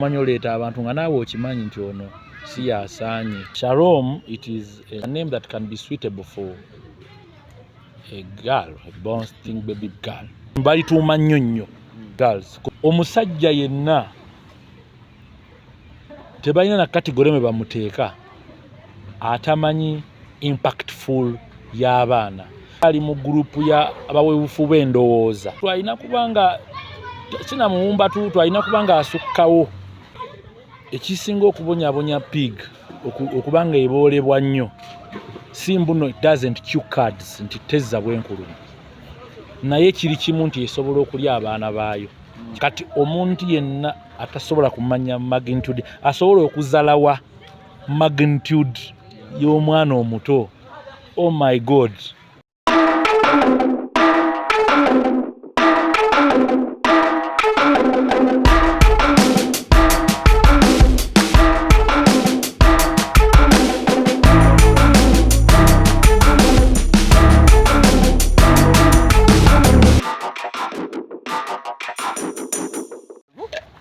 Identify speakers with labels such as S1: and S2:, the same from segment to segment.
S1: Manyoleta abantu nga naawe okimanyi nti ono si yasaanye. Shalom, it is a name that can be suitable for a girl, a born thing baby girl. Balituuma nnyo girls. Omusajja yenna tebalina na kategori mwe bamuteeka atamanyi impactful y'abaana. Ali mu gurupu ya abaweebufu b'endowooza. Twalina kubanga sinamuwumba tu, twalina kubanga asukkawo. Ekisinga okubonyabonya pig okubanga eboolebwa nnyo simbuno it doesn't cue cards nti tezza bwenkulumu. Naye kiri kimu nti esobola okulya abaana baayo. Kati omuntu yenna atasobola kumanya magnitude asobola okuzalawa magnitude y'omwana omuto. Oh my God.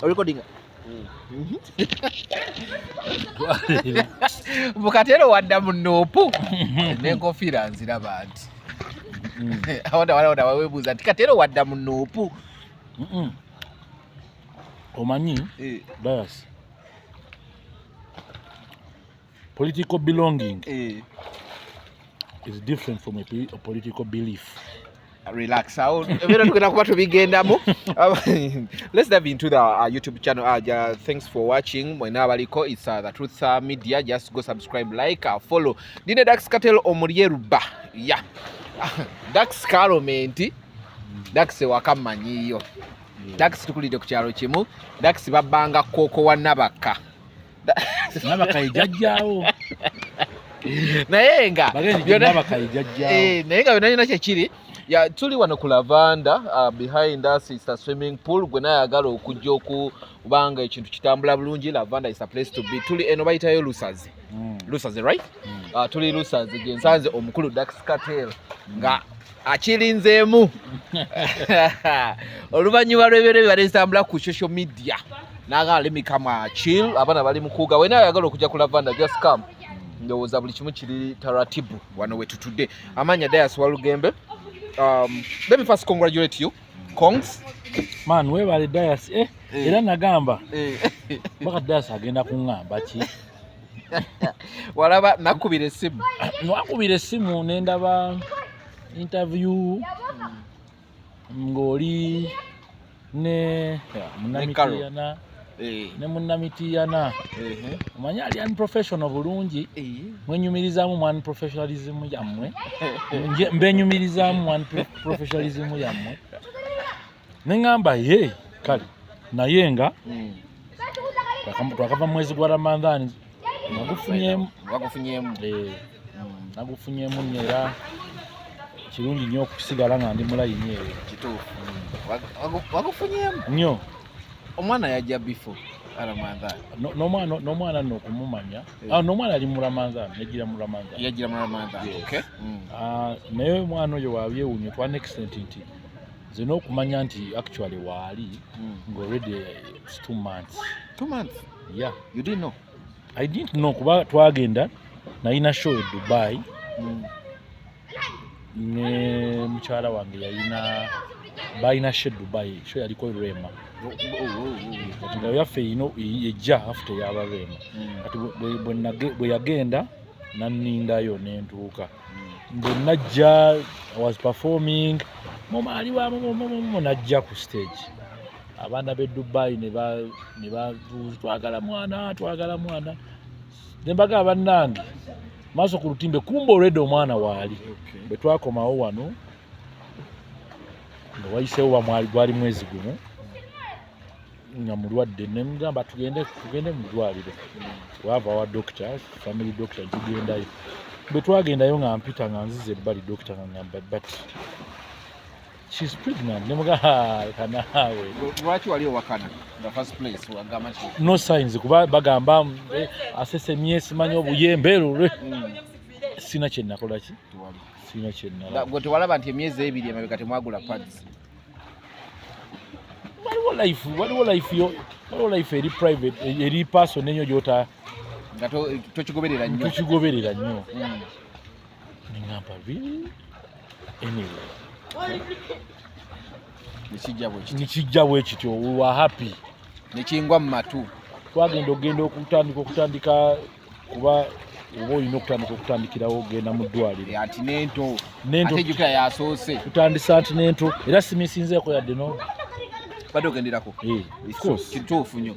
S2: Recording. Bukatero wadda munopu n'enkofiira nziraba nti awanda waweebuuza nti katero wadda munopu.
S1: Omanyi bias political belonging is different from a political belief.
S2: Relax out. Let's dive into the YouTube channel. Thanks for watching. It's the Truth Media. Just go subscribe, like, follow. Dine Dax Cartel omuryeruba. Yeah. Dax Carlo menti. Dax wakamanyiyo. Dax tukulide ku kyalo kimu. Dax babanga koko wa Nabaka.
S1: Nabaka ijajjaawo.
S2: Naye nga
S1: Nabaka ijajjaawo.
S2: Naye nga byonna kye kiri. Ya tuli wano ku Lavanda, behind us is a swimming pool. Gwe nayagala okujja okubanga ekintu kitambula bulungi. Lavanda is a place to be. Tuli eno bayitayo Lusazi. Lusazi, right? Tuli Lusazi gensanze omukulu Dax Cartel nga akirinzeemu. Oluvannyuma lw'ebiro bye bitambula ku social media. Naga let me come chill. Abana bali mukuga. We nayagala okujja ku Lavanda, just come. Ndowooza buli kimu kiri taratibu wano we tutudde. Amanya Dias Walugembe. Let me first congratulate you, Kongs.
S1: Man, we were Dias. Era nagamba. Baka Dias agenda kungamba ki.
S2: Walaba nakubira essimu.
S1: Nakubira essimu nendaba interview ngoli ne Munamitiyana. Ne Munamitiyana. Omanya ali unprofessional bulungi. Mwenyumirizaamu mu unprofessionalism yammwe. Mbenyumirizaamu mu unprofessionalism yammwe. Nengamba ye kale naye nga twakava mwezi gwa Ramadhani nagufunyemu era kirungi nnyo okusigala nga ndi mulayini eyo.
S2: Kituufu. Wagufunyemu
S1: nnyo.
S2: Omwana yajja before Ramadhani.
S1: N'omwana n'okumumanya. N'omwana ali mu Ramadhani, yajjira mu Ramadhani.
S2: Yajjira mu Ramadhani. Okay.
S1: Naye omwana oyo wabyewuunye twa next nti nze n'okumanya nti actually waali nga already it's 2 months.
S2: 2 months?
S1: Yeah.
S2: You didn't know?
S1: I didn't know kuba twagenda nalina show e Dubai. Ne mukyala wange balina show e Dubai. Show yaliko Rema. Kati nga yaffe ino ejja after yaba Rema. Kati bwe yagenda nannindayo nentuuka. Bwe najja I was performing. Mama ali wamu najja ku stage. Abaana b'e Dubai ne twagala mwana. Ne mbaga bannange maaso ku lutimbe kumba already omwana waali. Bwe twakomawo wano nga wayiseewo bamwali gwali mwezi gumu nga mulwadde ne mugamba tugende mu ddwaliro. Wava wa doctor, family doctor tugendayo. Bwe twagendayo nga mpita nga nzize ebbali doctor nga ngamba but she's pregnant. Ne mugamba kanaawe.
S2: Lwaki wali owakana in the first place? Wagamba nti
S1: no signs kuba bagamba asesemye simanyi obuyembe lulwe. Sina kye nakola ki? Sina kye nalaba.
S2: Gwe tewalaba nti emyezi ebiri emabega temwagula pads.
S1: Waliwo life yo waliwo life eri private eri person enyo gyota
S2: nga tokigoberera nnyo
S1: tokigoberera nnyo ningamba really anyway nikijja bwe kityo we were happy
S2: nekingwa mu matu
S1: twagenda okutandika kuba oba olina okutandikirawo ogenda mu ddwaliro
S2: ati nento ate jukira yasoose
S1: tutandisa nti nento era simisinzeeko yadde no
S2: badde ogenderako kituufu nnyo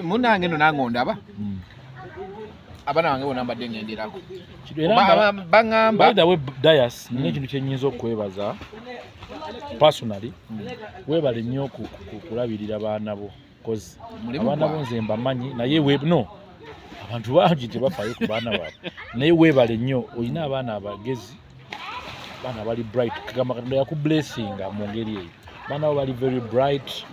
S2: munange no nange ondaba abaana bange bona mbadde ngenderako baŋŋamba
S1: we Dias nina ekintu kyenyinza okwebaza personally weebale nnyo kulabirira baana bo cause abaana bo nze mbamanyi naye no abantu bangi tebafaayo ku baana baabwe naye weebale nnyo olina abaana abagezi baana bali bright kagamba Katonda yakublessinga mu ngeri eyo baana bo bali very bright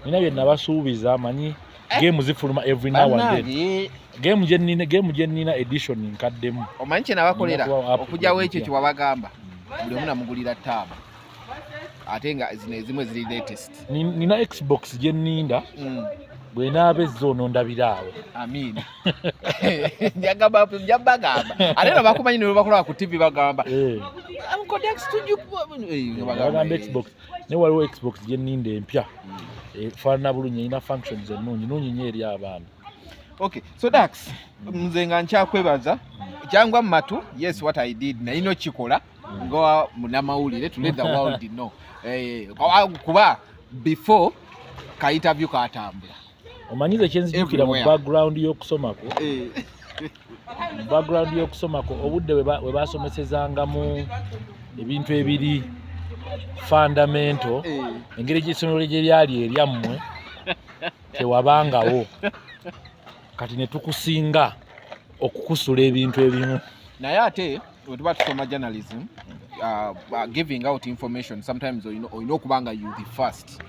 S1: nina bye nabasuubiza amanyi game zifuluma every now and then game gye nnina edition nkaddemu
S2: omanyi kye nabakolera okujjawo ekyo kye wabagamba buli omu namugulira taabu ate nga zino ezimu ziri latest
S1: nina Xbox gye nninda bwenaaba ezzo ondabira awo
S2: amin njabagamba ate no bakumanyi ne bakola ku TV bagamba
S1: bagamba Xbox ne waliwo Xbox gye nninda empya efaanana bulungi erina functions ennungi nnyo eri abaana.
S2: Okay, so Dax, nze nga nkyakwebaza kyangwa mu matu, yes what I did naye no kikola ngowa munamawulire to let the world know kuba before ka interview katambula
S1: omanyize kyenzijukira mu background y'okusomako background y'okusomako obudde we basomesezangamu ebintu ebiri fundamental engeri gy'essomero gye lyali eryammwe tewabangawo kati ne tukusinga okukusula ebintu ebimu
S2: naye ate bwe tuba tusoma journalism giving out information sometimes olina okubanga you the first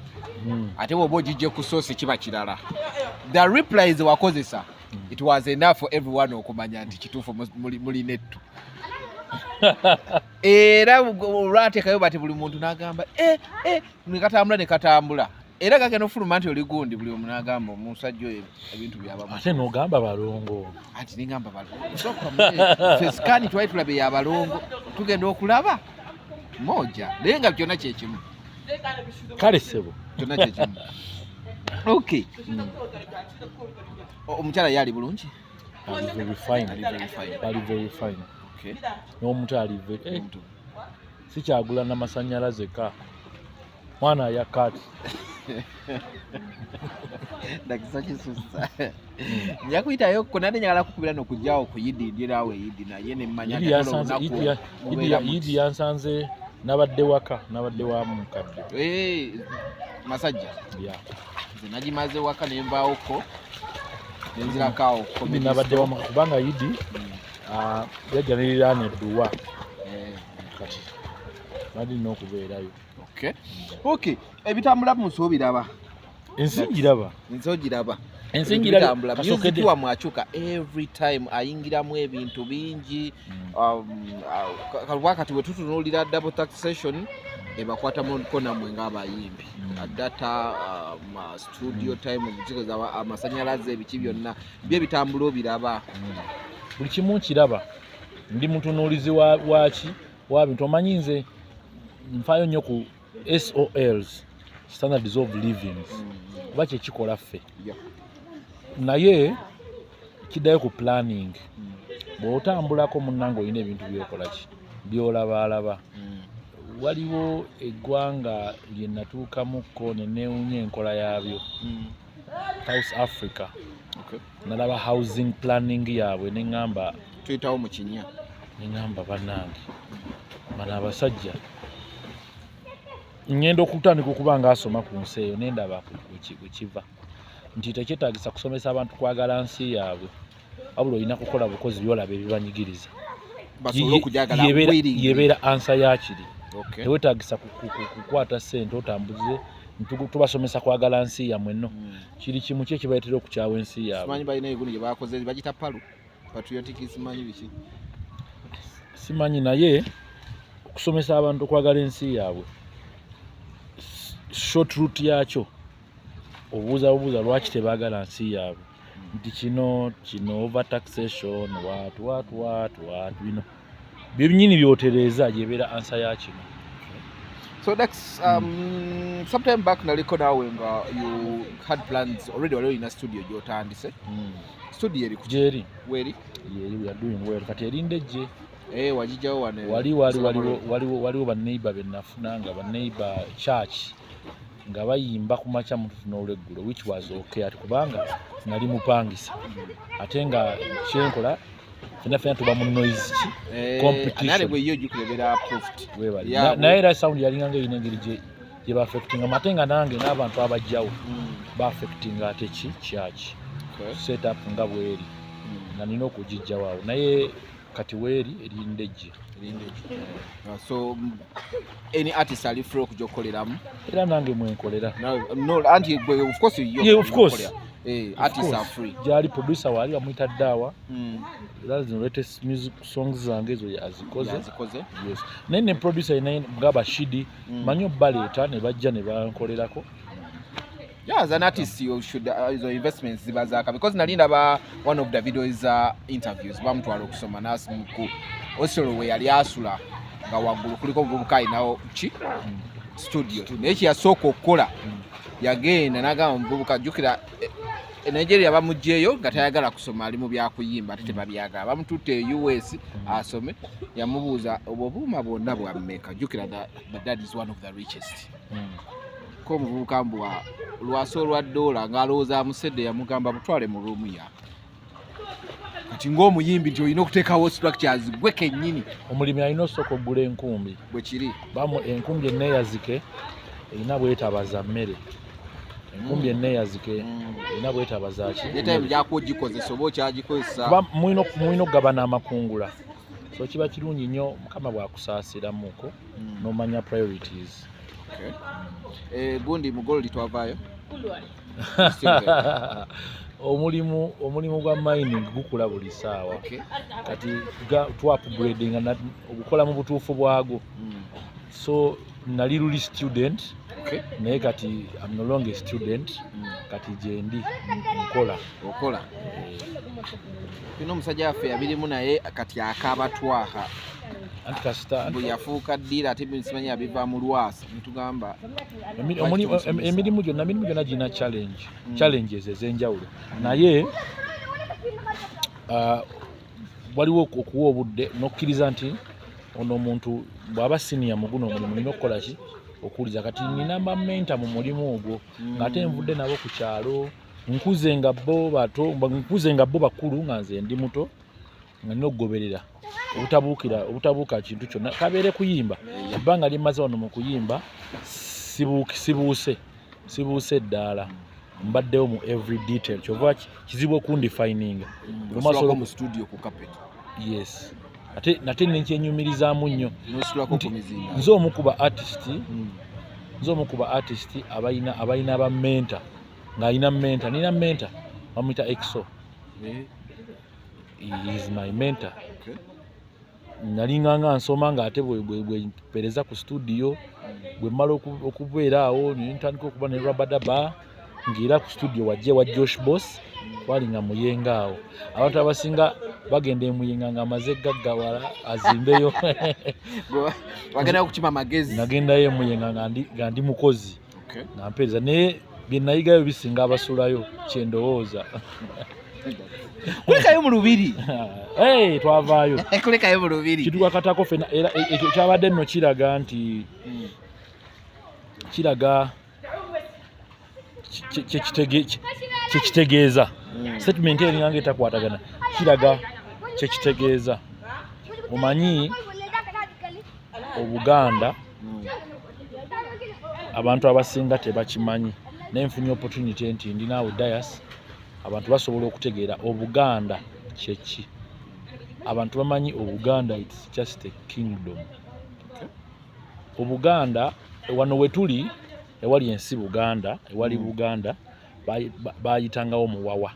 S2: ate bw'oba ogijje ku source kiba kirala the replies wakozesa it was enough for everyone okumanya nti kituufu muli nettu era olwateekayo bati buli muntu n'agamba nekatambula era kagenda ofuluma nti oli gundi buli omu n'agamba omusajja oyo ebintu byabamu
S1: ate n'ogamba balongo
S2: ati ningamba balongo fesikani twali tulabe yabalongo tugenda okulaba moja naye nga kyonna kyekimu
S1: kale ssebo
S2: kyonna kyekimu okay omukyala yali bulungi
S1: ali very fine n'omuntu ali sikyagula n'amasannyalaze ka mwana yakati
S2: ndakisakisusa njakuyitayo konade njagala kukubira n'okujjawo kuyidindirawo eyidi naye nemmanya
S1: yidi yansanze nabadde waka nabadde wa mukadde
S2: masajja nze nagimaze waka nembaawoko nenzirakawo
S1: nabadde wa kubanga yidi yajaniriraana edduwa kati nalina okubeerayo
S2: okay ebitambula munsi obiraba
S1: ensingiraba
S2: music wa mwachuka every time ayingiramu ebintu bingi wakati we tutunuulira double taxation ebakwata mu kona mwe ng'abayimbi data studio time muziko za amasanyalaze ebiki byonna bye bitambula obiraba
S1: buli kimu nkiraba ndi mutunuulizi wa bintu omanyi nze nfaayo nnyo ku SOLs standards of living kuba kyekikola ffe naye kiddayo ku planning bw'otambulako munnange olina ebintu byokolaki byolabaalaba waliwo eggwanga lye natuukamukko ne neewunya enkola yaabyo South Africa nalaba housing planning yaabwe neŋŋamba
S2: tuyitawo mu kinya
S1: neŋŋamba bannange bano abasajja ngenda okutandika okuba nga asoma ku nsi eyo nendaba wekiva nti tekyetaagisa kusomesa abantu kwagala nsi yaabwe wabula olina kukola bukozi byolaba ebibanyigiriza yebeera ansa yakiri tewetaagisa kukwata ssente otambuze tubasomesa kwagala nsi yammwe nno kiri kimu ki ekibaletera okukyawa ensi yaabwe simanyi naye okusomesa abantu okwagala ensi yaabwe short route yakyo obuuza lwaki tebaagala nsi yaabwe nti kino over taxation what bino byenyini byotereeza gyebeera ansa ya kino.
S2: So that's sometime back naliko nawe nga you had plans already in a studio gyotandise. Studio eri
S1: kujeri
S2: weri
S1: we are doing well kati erindejje
S2: wajijawo wane
S1: waliwo baneighbor benafuna nga baneighbor church nga bayimba ku macha mutu n'oleggulo which was okay ati kubanga nali mupangisa ate nga kyenkola fena tuba mu noise competition
S2: anale bwe yo jukulebera approved
S1: naye era sound yali nga inengeri je ba affecting amatenga nange n'abantu abajjawo ba affecting ate church set up nga bweri na nina okujijja waawo naye kati weeri erindejje.
S2: So any artist ali free okujokoleramu
S1: era nange mwenkolera
S2: no anti of course
S1: yeah, of course
S2: artists are free
S1: jali producer wali bamwita Dawa era zino latest music songs zange zo azikoze yes nene producer ine Mugaba Shidi manyo baleta ne bajja ne bankolerako.
S2: Yeah, as an artist, you should your investments zibazaka because nalinda ba one of the videos interviews bamutwala okusoma nasi muku osolo we yali asula nga wagulu kuliko bubukai nawo chi studio nechi yasoko okola yagenda nagamba mububuka jukira Nigeria bamujjeyo gatayagala kusoma ali mu byakuyimba ate babyagala bamutute US asome yamubuuza obubuma bonna bwa America jukira that dad is one of the richest ko mububuka mbwa lwaso lwa dola ngalooza musede yamugamba butwale mu room ya kati ng'omuyimbi nti olina okuteekawo structures gwe kennyini
S1: omulimi alina osooka oggula enkumbi
S2: bwe kiri
S1: bamu enkumbi enneeyazike erina bwetabaza mmere enkumbi enneeyazike erina bwetabaza ki
S2: ne time gyako ogikozesa oba okyagikozesa
S1: kuba mulina okugabana amakungula so kiba kirungi nnyo Mukama bw'akusaasiramuko n'omanya priorities.
S2: Gundi mugolo litwavaayo
S1: omulimu gwa mining gukula buli saawa kati tu upgrading ogukola mu butuufu bwago so nali luli student naye kati I'm no longer student kati jendi okola
S2: bino omusajja waffe yabirimu naye kati akabatwaha
S1: antikasta
S2: bwe yafuuka ddira ate binsimanya biva mu lwasa nitugamba
S1: emirimu gyonna gina challenges ez'enjawulo naye waliwo okuwa obudde n'okkiriza nti ono omuntu bw'aba senior mu guno omulimu nina okukola ki okuwuliza kati nina bamenta mu mulimu ogwo ng'ate nvudde nabo ku kyalo nkuze nga bo bakulu nga nze ndi muto nga nina okugoberera obutabuuka kintu kyonna kabeere kuyimba ebbanga limaze wano mu kuyimba sibuuse eddaala mbaddewo mu every detail kyova kizibu okundifininga
S2: mu studio ku carpet
S1: yes nate nekyenyumirizaamu nnyo nze omu ku ba artist abalina bamenta ng'alina nina menta bamwita EXO he is my mentor. Nalinganga nsoma nga ate bwe pereza ku studio bwe mmala okubeera awo ntandika okuba ne Rabadaba ngira ku studio wajje wa Josh Boss twalinga muyenga awo abantu abasinga bagenda emuyenga nga amaze gaggawala azimbeyo
S2: bagenda okukima amagezi
S1: nagendayo emuyenga nga ndi mukozi nga mpeereza naye bye nayigayo bisinga abasulayo kyendowooza
S2: kulekayo mu lubiri
S1: twavaayo
S2: kulekayo mu lubiri
S1: kitugakatako fena era ekyo kyabadde nno kiraga kyekitegeeza statement erinanga etakwatagana kiraga kyekitegeeza omanyi Obuganda abantu abasinga tebakimanyi naye nfunye opportunity nti ndinaawo Dias abantu basobola okutegeera Obuganda kyeki abantu bamanyi Obuganda it's just a kingdom Obuganda wano wetuli ewali ensi Buganda ewali Buganda bayitangawo muwawa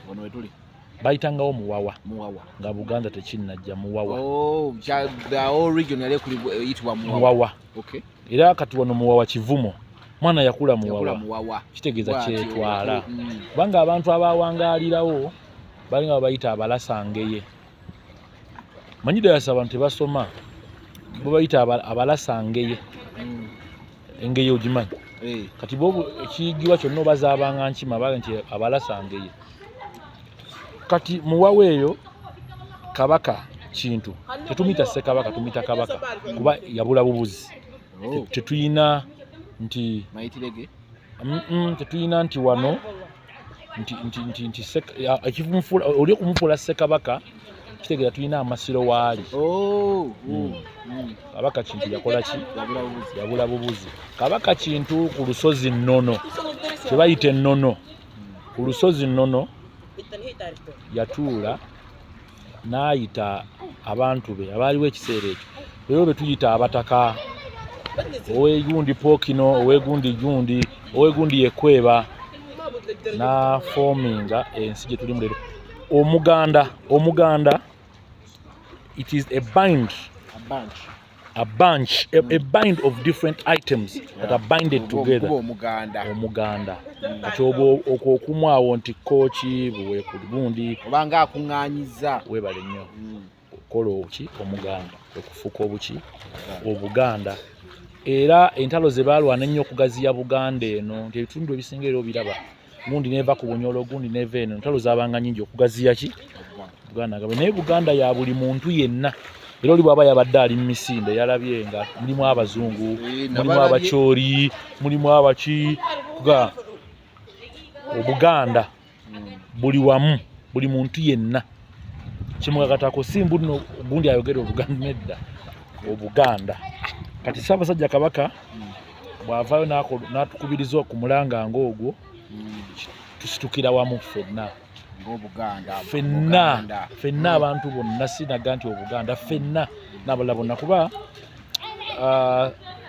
S2: wano wetuli
S1: bayitangawo muwawa nga Buganda tekinnajja muwawa
S2: the whole region yali kuli yitibwa
S1: muwawa
S2: okay
S1: era kati wano muwawa kivumo mwana yakula muwawa kitegeeza kyetwala kubanga abantu abawangaalirawo balinga bayita abalasangeye manyi dayasa abantu tebasoma bo bayita abalasangeye engeye ogimanyi kati bo ekiyigibwa kyonna obazaabanga nkima baga nti abalasangeye kati muwawa eyo kabaka kintu tetumita Ssekabaka tumita kabaka kuba yabula bubuzi tetuyina nti
S2: mayitirege
S1: tetuyina nti wano nti ekivumufula oli okumufula Ssekabaka kitegeeza tuyina amasiro waali kabaka kintu yakola ki yabula bubuzi kabaka kintu ku lusozi nnono kyebayita ennono ku lusozi nnono yatuula n'ayita abantu be abaaliwo ekiseera ekyo leero betuyita abataka owegundi Pokino owegundi Yekweba na forminga ensi gye tulimu leero omuganda it is a bind of different items that are binded together omuganda kati okumwawo nti koki buwekugundi
S2: obanga akuŋŋaanyiza
S1: webale nnyo kola ki omuganda okufuuka obuki obuganda era entalo ze baalwana ennyo okugaziya Buganda eno nti ebitundu ebisinga era obiraba gundi neva ku Bunyolo gundi neva eno entalo zaabanga nnyingi okugaziya ki Buganda naye Buganda ya buli muntu yenna era oli bw'aba yabadde ali mu misinde yalabye nga mulimu abazungu mulimu abacyoli mulimu abaki kuga Obuganda buli wamu buli muntu yenna kimukakatako simbu nno gundi ayogera Obuganda nedda Obuganda kati Ssaabasajja Kabaka bw'avaayo n'atukubiriza okumulanga ng'ogwo tusitukira wamu ffenna abantu bonna sinaga nti Obuganda ffenna n'abalala bonna kuba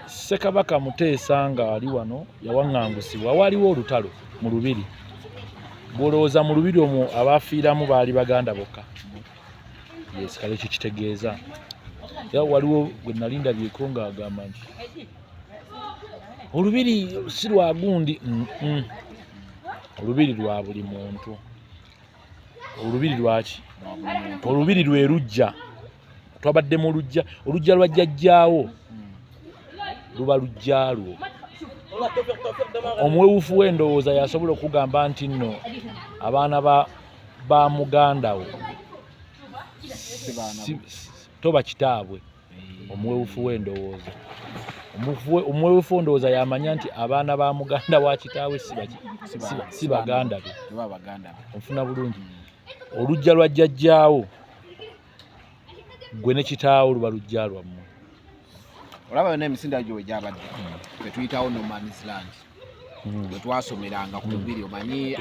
S1: Ssekabaka Muteesa nga ali wano yawaŋŋangusibwa waaliwo olutalo mu Lubiri bw'olowooza mu Lubiri omwo abaafiiramu baali Baganda bokka yes kale ekyo kitegeeza era waliwo gwe nali ndabyeko ng'agamba nti Olubiri si lwa gundi Olubiri lwa buli muntu Olubiri lwaki Olubiri lwe lujja twabadde mu olujja lwa jjajjaawo luba lujjaalwo omuwewufu w'endowooza yasobola okugamba nti nno abaana ba mugandawo toba kitaabwe omuwewufu w'endowooza omuwewufu w'endowooza yamanya nti abaana ba muganda wa kitaawe si baganda be onfuna bulungi olujja lwa jjajjaawo gwe ne kitaawo luba lujja lwammwe
S2: olaba yonna emisinde gyo gyabadde twetuyitawo no man's land gwe twasomeranga ku Lubiri omanyi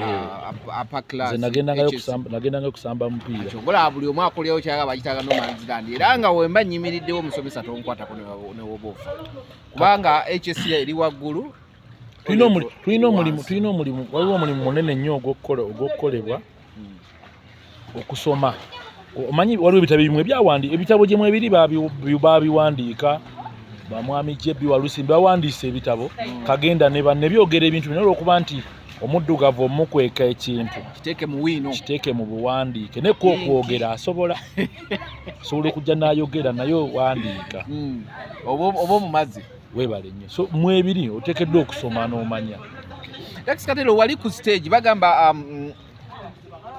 S2: upper class
S1: nagendangayo kusamba mupiira
S2: kyogola buli omu akolewo kyaga bagitaga no man's land era nga wemba nyimiriddewo omusomesa tonkwatako ne woba ofa kubanga HSC eri waggulu tulina omulimu waliwo omulimu munene nnyo ogw'okukolebwa okusoma omanyi waliwo ebitabo bimwe ebitabo gye mwebiri baabiwandiika bamwami Jebbi Walusimbi bawandiise ebitabo kagenda ne banne byogera ebintu bino olw'okuba nti omuddugavu omukweka ekintu kiteeke mu buwandiike nekko okwogera asobola okujja n'ayogera naye owandiika oba omumazi
S1: weebale nnyo so mwebiri oteekeddwa okusoma n'omanya
S2: Dax Katelo wali ku stage bagamba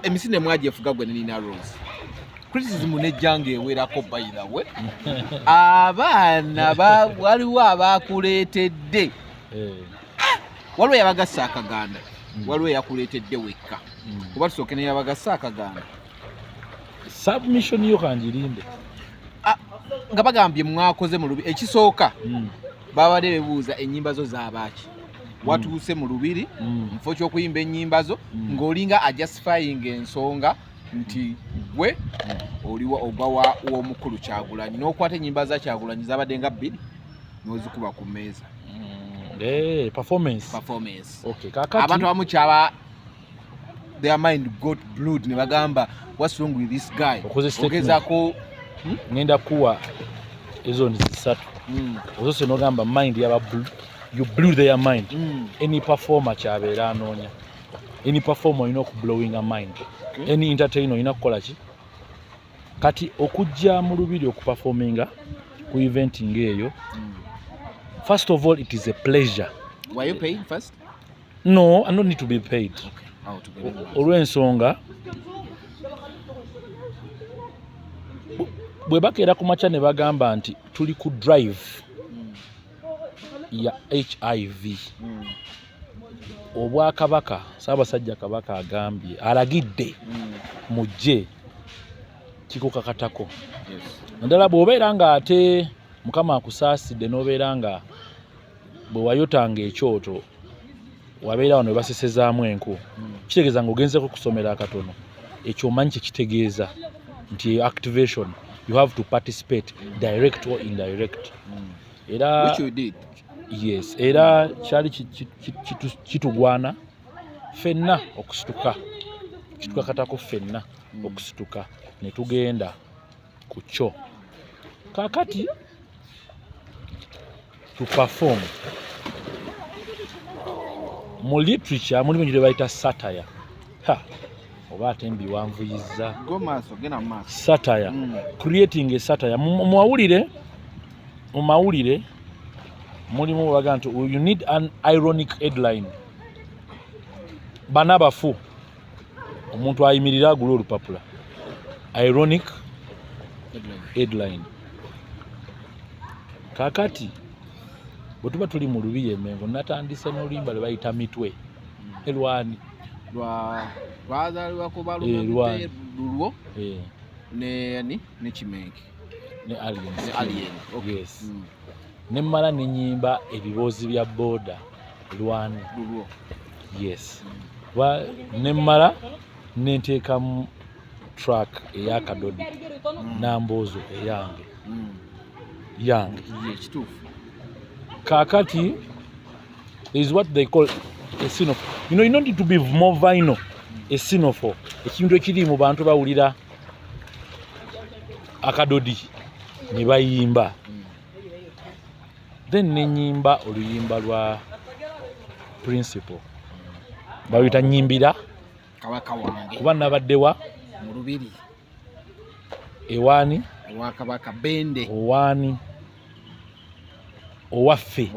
S2: emisinde mwagyefuga gwe ne Nina Rose criticism nejjanga ewerako by the way abaana waliwo abakuleetedde waliwo yabagassa akaganda waliwo yakuleetedde wekka kuba tusooke ne yabagassa akaganda
S1: submission yo kanjirinde
S2: nga bagambye mwakoze mu Lubiri ekisooka babadde bebuuza ennyimba zo z'abaaki watuuse mu Lubiri mufo ky'okuyimba ennyimba zo ng'olinga ajustifying ensonga nti gwe oliwa ogawa w'omukulu Kyagulanyi n'okwata ennyimba za Kyagulanyi zabadde nga 2 n'ozikuba ku mmeeza
S1: performance
S2: okay kakati abantu abamu kyaba their mind got blood ne bagamba what's wrong with this guy
S1: ogezaako ngenda kuwa ezo 3 ozose nogamba mind yaba you blew their mind. Any performer kyabeera anoonya, any performer olina okublowing a mind, any entertainer olina kukola ki. Kati okujja mu lubiri okuperforminga ku event ng'eyo, first of all it is a pleasure.
S2: Were you paid first?
S1: No, I don't need to be paid. Olw'ensonga bwe bakeera ku makya ne bagamba nti tuli ku drive ya HIV, Obwakabaka Ssaabasajja Kabaka agambye alagidde mujje kikukakatako. Naddala bw'obeera nga ate Mukama akusaasidde n'obeera nga bwe wayotanga ekyoto wabeera wano basesezaamu enku, kitegeeza ng'ogenzeko kusomera akatono. Ekyo omanyi kye kitegeeza nti activation, you have to participate direct or indirect. Era
S2: Which you did.
S1: Yes, era kyali kitugwana ffenna okusituka, kitukakatako ffenna okusituka ne tugenda ku kyo. Kaakati to perform mu literature mulimu gye bayita satire. Oba ate mbiwanvuyizza.
S2: Go maaso, gena maaso.
S1: Satire. Creating a satire. Mu mawulire mulimu baga nti you need an ironic headline. Bana bafu omuntu ayimirira agula olupapula. Ironic headline. Kakati bwe tuba tuli mu lubiri Mengo natandise n'oluyimba lwe bayita mitwe. Elwani
S2: lwazaalibwa ku balumbe lulwo ne Kimenke
S1: ne Alien.
S2: Okay.
S1: Yes. Nemmala nenyimba ebiboozi bya boda lwani
S2: lulwo.
S1: Yes. Nemmala nenteekamu track ey'akadodi Namboozo eyange yange.
S2: Kituufu.
S1: Kakati is what they call a sinofo. You don't need to be more vinyl. A sinofo. Ekintu ekiri mu bantu bawulira akadodi ne bayimba. Then nenyimba oluyimba lwa Principal. Bawita nyimbira
S2: Kabaka wange.
S1: Kuba nabaddewa
S2: mu lubiri.
S1: Ewani.
S2: Ewa Kabaka Bende.
S1: Owani. Owaffe.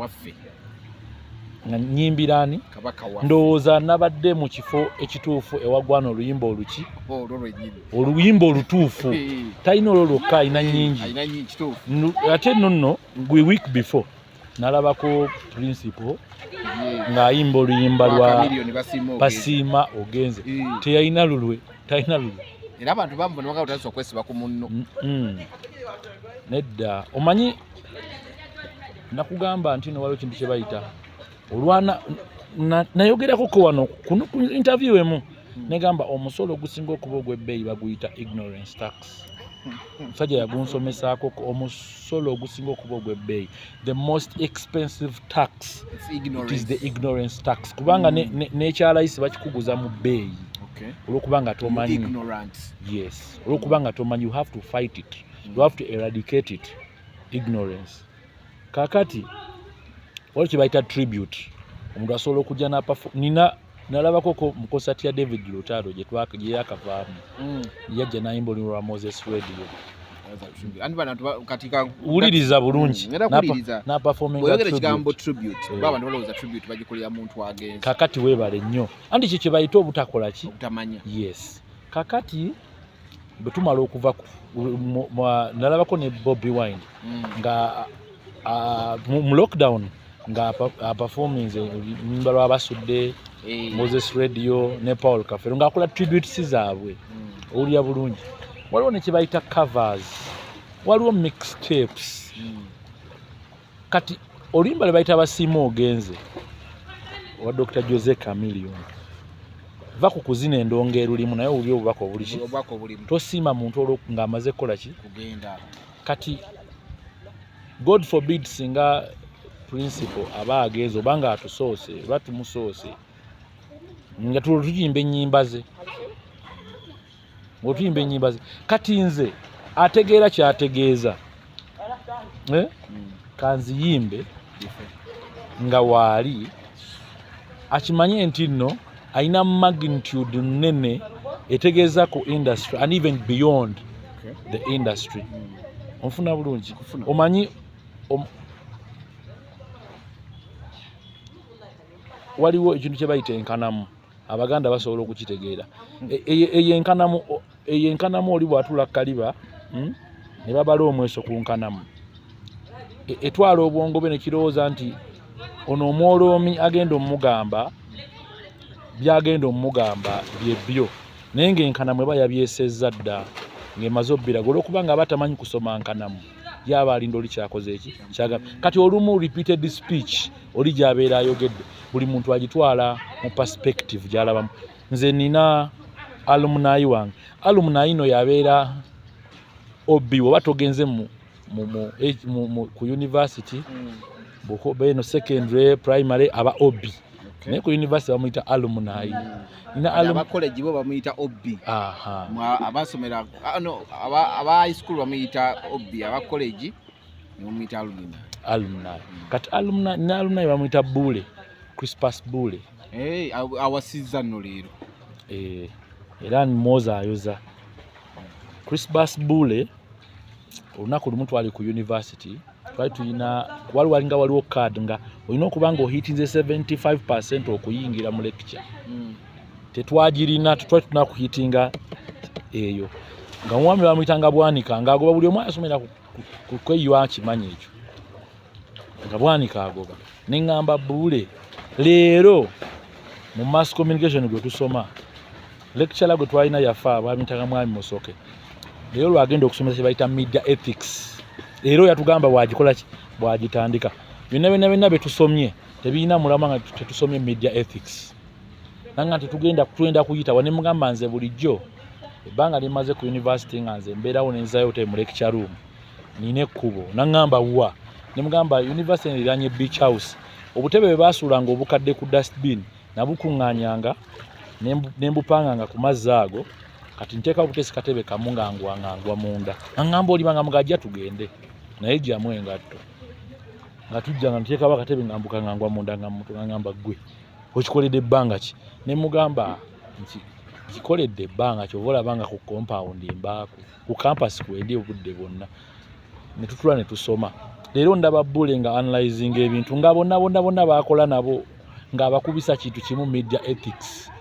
S1: Nga nyimbirani
S2: Kabaka wa.
S1: Ndowooza nabadde mu kifo ekituufu ewagwana oluyimba oluki. Oluyimba olutuufu. Talina olwo lwokka alina nnyingi. Ate nno gwe week before nalabako Principal ng'ayimba oluyimba lwa Basiima Ogenze. Teyalina lulwe.
S2: Era abantu bamubona nga butandise okwesiba ku munno.
S1: Nedda omanyi nakugamba nti waliwo kintu kye bayita olwana nayogerako ko wano ku interview emu negamba omusolo ogusinga okuba ogw'ebbeeyi baguyita ignorance tax. Musajja yagunsomesaako omusolo ogusinga okuba ogw'ebbeeyi, the most expensive tax it is the ignorance tax. Kubanga n'ekyalayisi bakikuguza mu bbeeyi olw'okuba nga tomanyi. Yes, olw'okuba nga tomanyi, you have to fight it, you have to eradicate it. Ignorance. Kakati wali kye bayita tribute. Omuntu asobola okujja nalabako mu concert ya David Lutalo gye yakavaamu. Yajja n'ayimba oluyimba lwa Moses Radio. Wuliriza bulungi. N'aperforminga
S2: tribute. Abantu balowooza tribute bagikolera muntu agenze.
S1: Kakati weebale nnyo. Andi kye bayita obutakola ki?
S2: Obutamanya.
S1: Yes. Kakati bwe tumala okuva nalabako ne Bobby Wine nga mu lockdown nga performance oluyimba lw'Abasudde, Moses Radio ne Paul Kafero ng'akola tributes zaabwe. Owulira bulungi. Waliwo ne kye bayita covers, waliwo mixtapes. Kati oluyimba lwe bayita Basiima Ogenze owa Dr. Jose Chameleon va ku kuzina endongo erulimu naye owulira obubaka obulimu. Tosiima muntu olwo ng'amaze kukola ki?
S2: Kugenda.
S1: Kati God forbid singa Principal aba agenze oba nga atusoose oba tumusoose nga tuyimba ennyimba ze. Ng'otuyimba ennyimba ze. Kati nze ategeera ky'ategeeza. kanziyimbe nga waali akimanye nti nno alina magnitude nnene etegeeza ku industry and even beyond the industry. Onfuna bulungi omanyi waliwo ekintu kye bayita enkanamu, Abaganda basobola okukitegeera. Eyo enkanamu oli bw'atula kaliba ne babala omweso ku nkanamu, etwala obwongo bwe ne kirowooza nti ono omwoloomi agenda omugamba byagenda omugamba byebyo, naye ng'enkanamu eba yabyesezza dda ng'emaze obbiraga olw'okuba nga aba tamanyi kusoma nkanamu, yaba alinda oli kyakoze eki kyagamba. Kati olumu repeated speech oli gy'abeera ayogedde, buli muntu agitwala mu perspective gy'alabamu. Nze nina alumni wange, alumni no yabeera obi oba togenze ku university beno secondary primary aba obi naye ku university bamuyita alumni.
S2: Aba college bo bamuyita obi. Abasomera aba high school bamuyita obi, aba college bamuyita alumni.
S1: Kati alumni bamuyita Bule, Crispus Bule.
S2: Awasizza nno leero.
S1: Era mmoza ayoza. Crispus Bule olunaku lumu twali ku university, twali tulina waliwo card nga olina okuba nga ohitinze 75% okuyingira mu lecture. Tetwagirina, twali tulina kuhitinga eyo nga omwami bamuyitanga Bwanika ng'agoba buli omu asomera ku kweyiwa kimanyi ekyo nga Bwanika agoba. Ne ŋŋamba Bule, leero mu mass communication gwe tusoma lecturer gwe twalina yafa bamuyitanga Mwami Musoke, leero lwagenda okusomesa kye bayita media ethics. Leero yatugamba bwagikola ki bwagitandika. Byonna bye tusomye tebiina mulama nga tetusomye media ethics. Nanga tetugenda kuyita wane mugamba nze bulijjo ebbanga limaze ku university nga nze mbeerawo nenzayo te mu lecture room nina ekkubo. Nangamba wa ne mugamba university eranye beach house, obutebe bwe baasuulanga obukadde ku dustbin nabukuŋŋaanyanga nembupanganga ku mazzi ago, kati nteeka obutesi katebe kamu nga ngwangwa munda. Nangamba olibanga mugajja tugende naye jjamu engatto nga tujja nga nteekabo akatebe nga mbukangangwa munda nga muntu. Ngamba gwe okikoledde ebbanga ki? Ne mugamba nti kikoledde ebbanga kyova olabanga ku compound mbaako ku campus kwendi obudde bwonna. Ne tutula ne tusoma. Leero ndaba Bule nga analyzing ebintu nga bonna baakola nabo ng'abakubisa kintu kimu media ethics.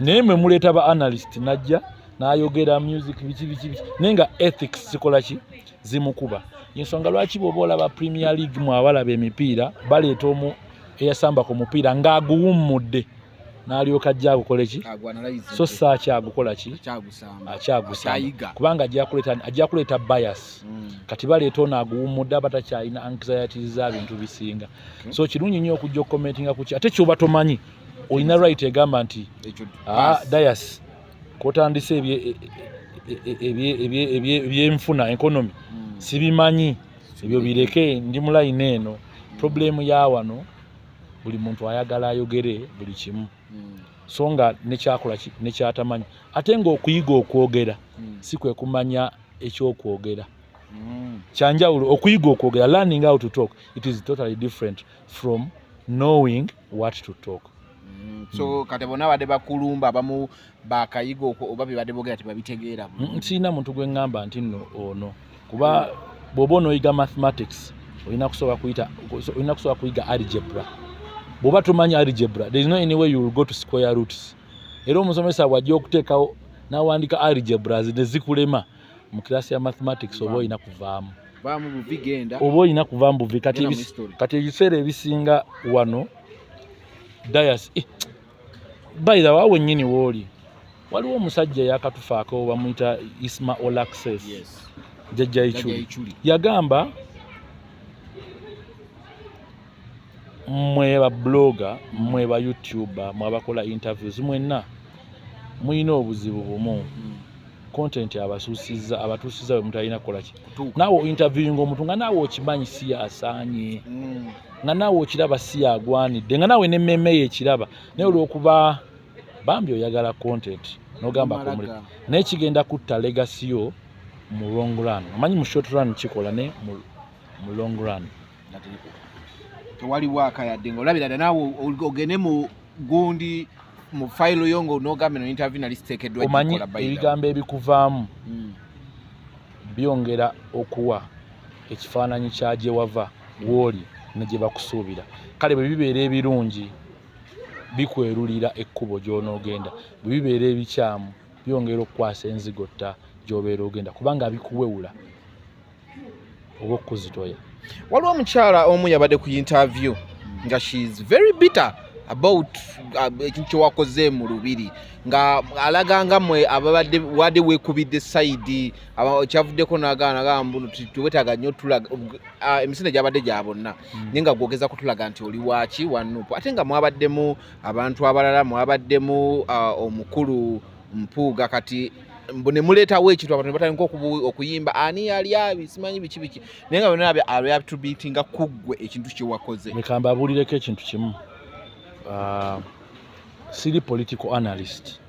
S1: Naye mwe muleeta ba analyst najja n'ayogera music biki naye nga ethics zikola ki zimukuba. Ensonga lwaki bw'oba olaba Premier League mu abalaba emipiira baleeta omu eyasamba ku mupiira ng'aguwummudde n'alyoka ajja agukole ki so akyagukola ki akyagusamba kubanga ajja kuleeta bias. Kati baleeta ono aguwummudde abatakyalina anxiety za bintu bisinga. So kirungi nnyo okujja okukomentinga ku ki ate ky'oba tomanyi olina right egamba nti dias kotandise ebyenfuna economy sibimanyi ebyo bireke ndi mu line eno. Problemu ya wano buli muntu ayagala ayogere buli kimu so nga nekyakola nekyatamanyi ate ng'okuyiga okwogera si kwe kumanya ekyokwogera. Kyanjawulo okuyiga okwogera, learning how to talk, it is totally different from knowing what to talk.
S2: So kati bonna badde bakulumba abamu bakayiga oba bibadde boogera tebabitegeera.
S1: Sirina muntu gwe ŋŋamba nti nno ono kuba bw'oba onoyiga mathematics olina kusobola kuyiga algebra. Bw'oba tumanyi algebra, there is no any way you will go to square roots. Era omusomesa bw'ajja okuteekawo n'awandiika algebra ne zikulema mu kirasi ya mathematics oba olina kuvaamu. Oba olina kuvaamu buvi. Kati ebiseera ebisinga wano dias by the way wennyini wooli waliwo omusajja yakatufaako bamuyita Isma Olaxes. Jjajja Ichuli yagamba mmwe ba blogger, mmwe ba YouTuber, mmwe abakola interviews mwenna muyina obuzibu bumu. Content abatuusiza we mutalina kukola ki. Naawe interviewing omuntu nga naawe okimanyi si yasaanye nga naawe okiraba si yagwanidde nga naawe n'emmemme ye ekiraba naye olw'okuba bambi oyagala content n'ogamba kumuleka naye kigenda kutta legacy yo mu long run. Amanyi mu short run kikola ne mu long run
S2: tewaliwo akayadde ng'olabira dda naawe ogende mu gundi mu fayiro yo ng'onogamba eno interview nali ziteekeddwa
S1: omanyi ebigambo ebikuvaamu byongera okuwa ekifaananyi kya gye wava w'oli ne gye bakusuubira. Kale bwe bibeera ebirungi bikwerulira ekkubo gy'onoogenda, bwe bibeera ebikyamu byongera okukwasa enzigotta gy'obeera ogenda kubanga bikuwewula oba okuzitoya.
S2: Waliwo omukyala omu yabadde ku interview nga she is very bitter about ekintu kyewakoze mu Lubiri nga alaga nga mmwe ababadde wadde weekubidde sayidi kyavuddeko n'agamba mbuno tuwetaaga nnyo tulaga emisinde gyabadde gya bonna naye nga gwogeza kutulaga nti oli waaki wanupu ate nga mwabaddemu abantu abalala mwabaddemu omukulu Mpuuga kati ne muleetawo ekintu abantu ne batandika okuyimba ani yali abi simanyi biki naye nga bonna abyatubiitinga kuggwe ekintu kyewakoze.
S1: Leka mbabuulireko ekintu kimu. Siri political analyst.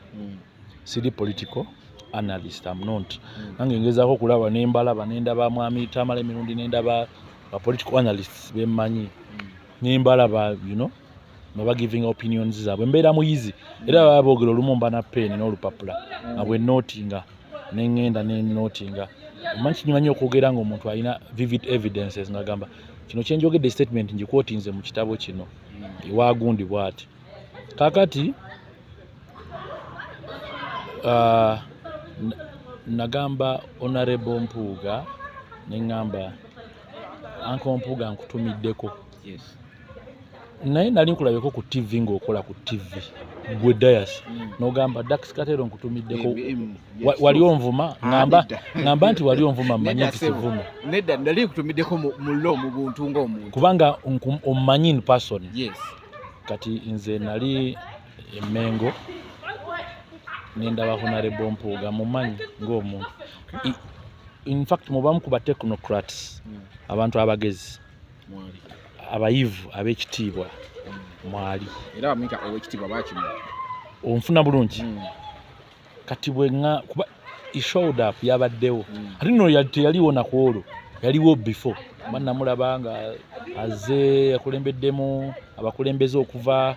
S1: Siri political analyst, I'm not. Nange ngezaako okulaba nembalaba nendaba mwami Tamala emirundi nendaba political analysts bemmanyi nembalaba you know baba giving opinions zaabwe mbeera muyizi era baba boogera olumu mba na pen n'olupapula abwe notinga nengenda nenotinga omanyi kinyimanyi okwogera ng'omuntu alina vivid evidences ngagamba kino kyenjogedde statement ngikwotinze mu kitabo kino ewagundi bw'ati kakati nagamba Honorable Mpuuga neŋŋamba Uncle Mpuuga nkutumiddeko.
S2: Yes.
S1: Naye nali nkulabeko ku TV ng'okola ku TV gwe Dias n'ogamba Dax Katero nkutumiddeko wali onvuma ngamba nti wali onvuma mmanyi nti sivuma
S2: nedda nali nkutumiddeko mu buntu ng'omuntu
S1: kubanga omumanyi in person.
S2: Yes.
S1: Kati nze nali Emmengo nendaba Honorable Mpuuga mumanyi ng'omuntu. In fact mubamu ku ba technocrats abantu abagezi abayivu ab'ekitiibwa mwali
S2: era bamuyita ow'ekitiibwa bakimu
S1: onfuna bulungi kati bwenga kuba showed up yabaddewo ate nno teyaliwo naku olwo yaliwo before manna mulaba nga azze yakulembeddemu abakulembeze okuva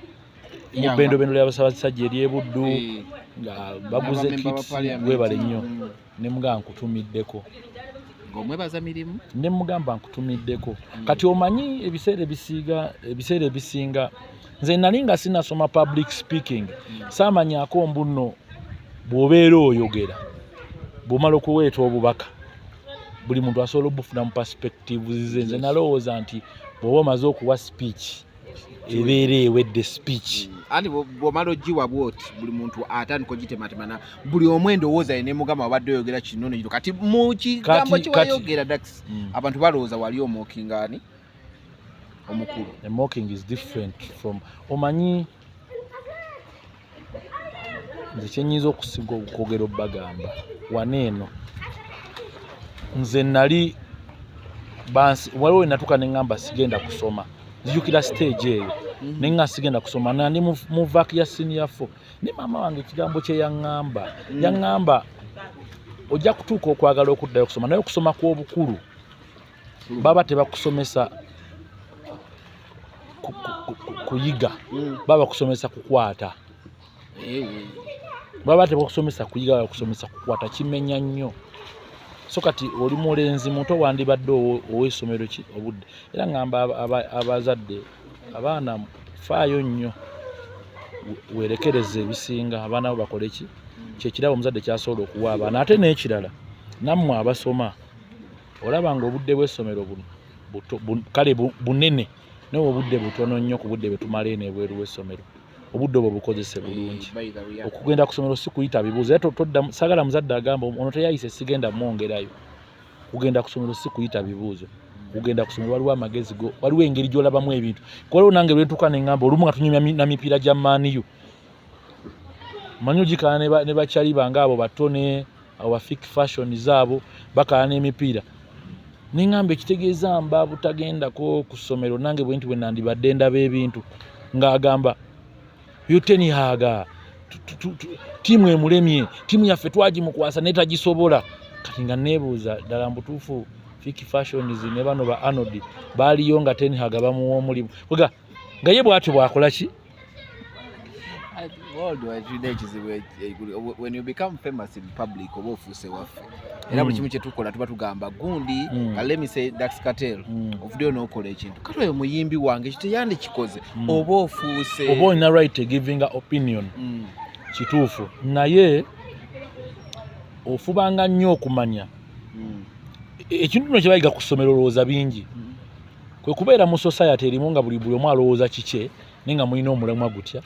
S1: mu bendobendo ly'abasabasajja ery'Ebuddu nga baguze kit webale nnyo ne mugamba nkutumiddeko
S2: ng'omwebaza mirimu
S1: ne mugamba nkutumiddeko kati omanyi ebiseera ebisinga nze nali nga sinasoma public speaking saamanyaako mbuno bw'obeera oyogera bw'omala okuweeta obubaka buli muntu asobola obufuna mu perspective zize. Nze nalowooza nti bw'oba omaze okuwa speech ebeera ewedde speech
S2: andi bw'omala ogiwa bwoti buli muntu atandika ogitematemana buli omu endowooza ye ne mugamba wabadde oyogera kino nekino kati mu kigambo kiwayogera Dax abantu balowooza wali omookingaani omukulu.
S1: The mocking is different from omanyi nze kyenyinza okusiga okwogera obbagamba waneeno nze nali waliwo wenatuuka neŋŋamba sigenda kusoma nzijukira stage eyo nenga sigenda kusoma nandi mu vaaki ya senior 4 ne maama wange ekigambo kye yaŋŋamba ojja kutuuka okwagala okuddayo kusoma naye okusoma kw'obukulu baba tebakusomesa kuyiga baba bakusomesa kukwata baba tebakusomesa kuyiga baba bakusomesa kukwata kimenya nnyo. So kati oli mulenzi muto wandibadde ow'essomero ki obudde era ngamba abazadde abaana faayo nnyo werekereze ebisinga abaana bo bakole ki kyekirabo omuzadde kyasobola okuwa abaana ate n'ekirala nammwe abasoma olaba nga obudde bw'essomero kale bunene naye obudde butono nnyo ku budde bwe tumala eno ebweru w'essomero obudde obwo bukozese bulungi okugenda ku ssomero si kuyita bibuuzo era sagala muzadde agamba ono teyayise sigenda mwongerayo kugenda ku ssomero si kuyita bibuuzo kugenda ku ssomero waliwo amagezi go waliwo engeri gy'olabamu ebintu kwaliwo nange lwentuuka neŋŋamba olumu nga tunyumya na mipiira gya maaniyo manyi ogikala ne bakyali bange abo batone abo bafik fashion zaabo bakala n'emipiira neŋŋamba ekitegeeza mba butagendako ku ssomero nange bwenti bwe nandibadde ndaba ebintu ng'agamba yotenihaga tiimu emulemye tiimu yaffe twagimukwasa naye tagisobola kati nga neebuuza ddala mbutuufu Fiki Fashions ne bano ba Arnold baaliyo nga Ten Hag bamuwa omulimu nga ye bw'atyo bwakola ki
S2: when you become famous in public oba ofuuse waffe era buli kimu kyetukola tuba tugamba gundi let me say Dax Cartel ovuddeyo n'okola ekintu kati oyo muyimbi wange ekyo teyandikikoze oba ofuuse
S1: oba olina right giving a opinion kituufu naye ofubanga nnyo okumanya ekintu kino kye bayiga ku ssomero olowooza bingi kwe kubeera mu society erimu nga buli omu alowooza kikye naye nga mulina omulamwa gutya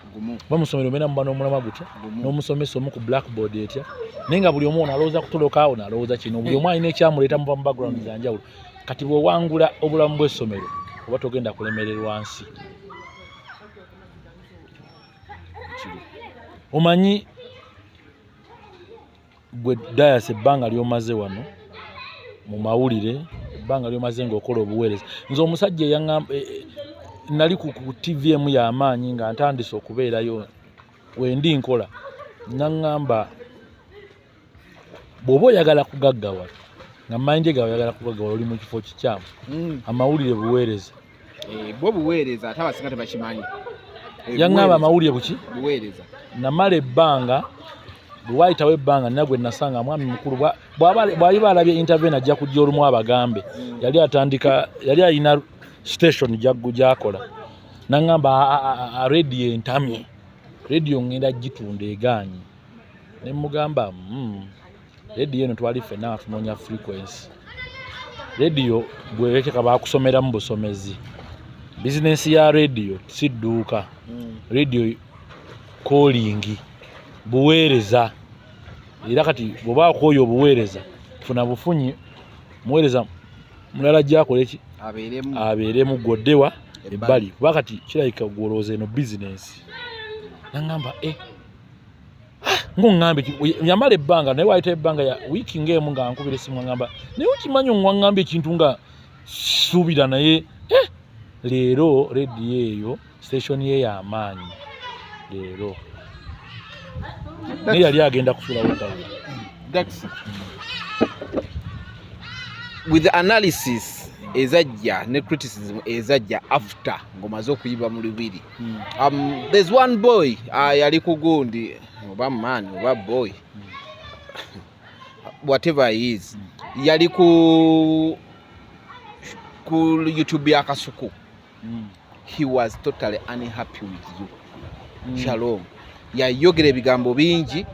S1: oba mu ssomero mbeera muba n'omulamwa gutya n'omusomesa omu ku blackboard etya naye nga buli omu ono alowooza kutoloka ono alowooza kino buli omu alina ekyamuleeta muva mu background za njawulo kati bw'owangula obulamu bw'essomero oba togenda kulemererwa nsi omanyi gwe Dias ebbanga ly'omaze wano mu mawulire ebbanga ly'omaze ng'okola obuweereza nze omusajja eyaŋŋamba nali ku TV emu y'amaanyi nga ntandise okubeerayo wendi nkola naŋŋamba bw'oba oyagala kugaggawala nga mind gawe oyagala kugaggawala oli mu kifo kikyamu amawulire buweereza
S2: bwo buweereza ate abasinga tebakimanyi
S1: yaŋŋamba amawulire buki
S2: buweereza namala
S1: ebbanga bwe waayitawo ebbanga nina gwe nasanga mwami mukulu bw'ali baalabye interview najja kujja olumu abagambe yali alina station gy'akola naŋŋamba radio entamye radio ngenda gitunda egaanyi ne mugamba radio eno twali ffenna tunoonya frequency radio bwerekeka baakusomeramu busomezi bizinensi ya radio si dduuka radio calling buweereza era kati bw'oba akooye obuweereza funa bufunyi muweereza mulala gy'akola eki abeeremu gwoddewa ebbali kuba kati kirabika gwolowooza eno bizinensi naŋŋamba ng'oŋŋambe yamala ebbanga naye waayita ebbanga ya wiiki ng'emu nga nkubira essimu aŋŋamba naye okimanyi oŋŋamba ekintu nga suubira naye leero rediyo eyo station ye y'amaanyi leero naye yali agenda kusuulawo ttawula
S2: with the analysis ezajja ne criticism ezajja after ngomaze okuyiba mu lubiri there's one boy yali ku gundi oba man oba boy whatever he is yali ku YouTube ya Kasuku he was totally unhappy with you Shalom yayogera ebigambo bingi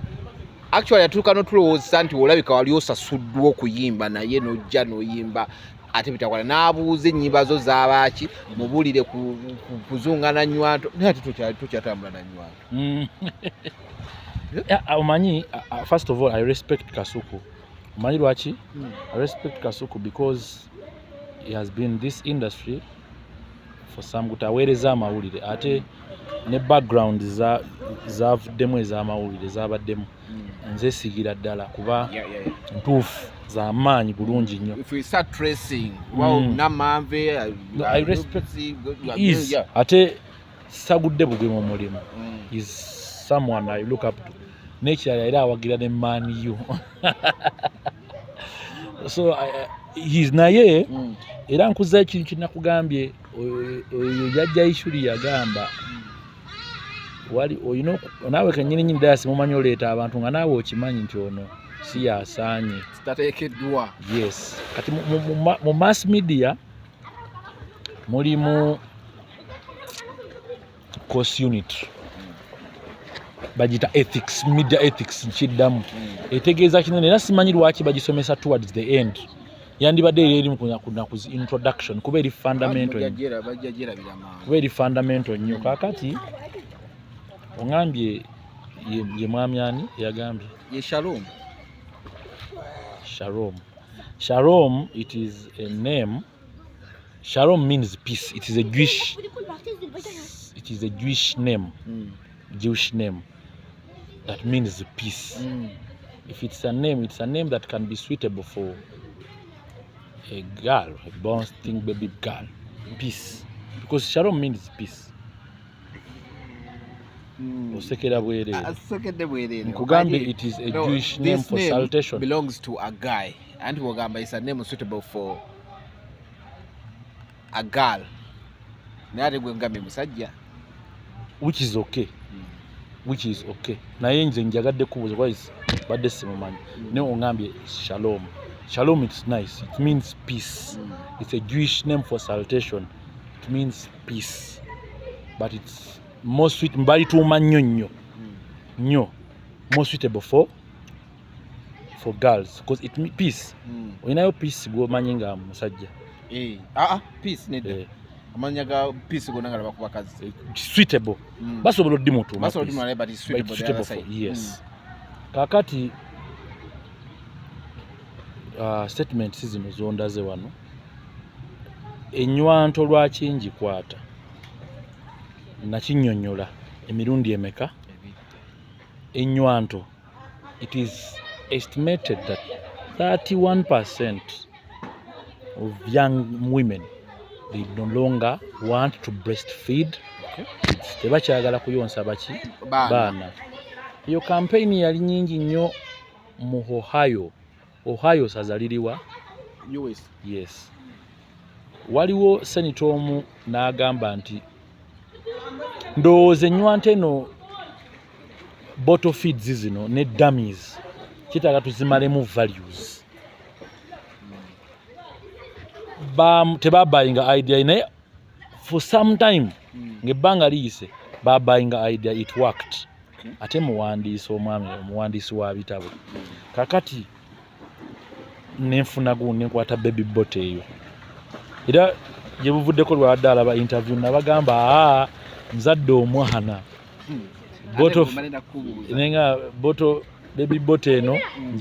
S2: actually yatuuka n'otulowooza nti olabika wali osasuddwa okuyimba naye n'ojja n'oyimba ate bitakwala n'abuuza ennyimba zo z'abaaki mubulire kuzunga na nywanto naye ate tukyatambula na nywanto
S1: omanyi first of all I respect Kasuku omanyi lwaki I respect Kasuku because he has been in this industry for some good aweereza amawulire ate ne background zavuddemu ez'amawulire zabaddemu nze sigira ddala kuba ntuufu z'amaanyi bulungi nnyo I respect ate sagudde bugwe mu mulimu is someone I look up to nekirala era awagira ne Man U so he's naye era nkuza ekintu kinakugambye oyo jajja ishuri yagamba wali oyino naawe kennyini Dias mumanyi oleeta abantu nga naawe okimanyi nti ono si yasaanye
S2: tateekeddwa
S1: yes kati mu mass media mulimu course unit bagita ethics media ethics nkiddamu etegeeza kino era simanyi lwaki bagisomesa towards the end yandibadde eri mu introduction kuba eri fundamental nnyo kakati ongambye ye mwami ani yagambye
S2: ye
S1: Shalom it is a name. Shalom means peace. It is a Jewish name. Jewish name that means peace. If it's a name that can be suitable for a girl, a born thing baby girl. Peace. Because Shalom means peace. Osekera bwerere. Nkugambe it is a Jewish name for salutation.
S2: Belongs to a guy. And Wogamba is a name suitable for a girl naye ate gwe ngambye musajja
S1: which is okay naye nze njagadde kubuuza wise badde simumanyi naye ongambye shalom it's nice, it means peace. It's a Jewish name for salutation. It means peace, but it's more sweet mbali tuuma nnyo more suitable for girls because it means peace. Olinayo peace gwomanyi nga musajja
S2: peace nedda amanya ga peace gonna nga bakuba kazi
S1: suitable basobola oddimutuuma
S2: but it's suitable for
S1: yes. Kakati statements zino zondaze wano ennywanto lwaki njikwata nakinnyonnyola emirundi emeka ennywanto it is estimated that 31% of young women they no longer want to breastfeed. Tebakyagala kuyonsa baki baana. Iyo campaign yali nyingi nnyo mu Ohio sazaliriwa
S2: US.
S1: Yes. Waliwo senator omu n'agamba nti ndowooza ennywanto eno bottle feeds zino ne dummies kitaaga tuzimalemu values. Tebabayinga idea naye for some time ngebbanga liyise babayinga idea it worked. Ate omuwandiisi wa bitabo kakati nenfuna nenkwata baby bottle eyo era gye buvuddeko lwadde alaba interview nabagamba nzadde omwana baby bottle eno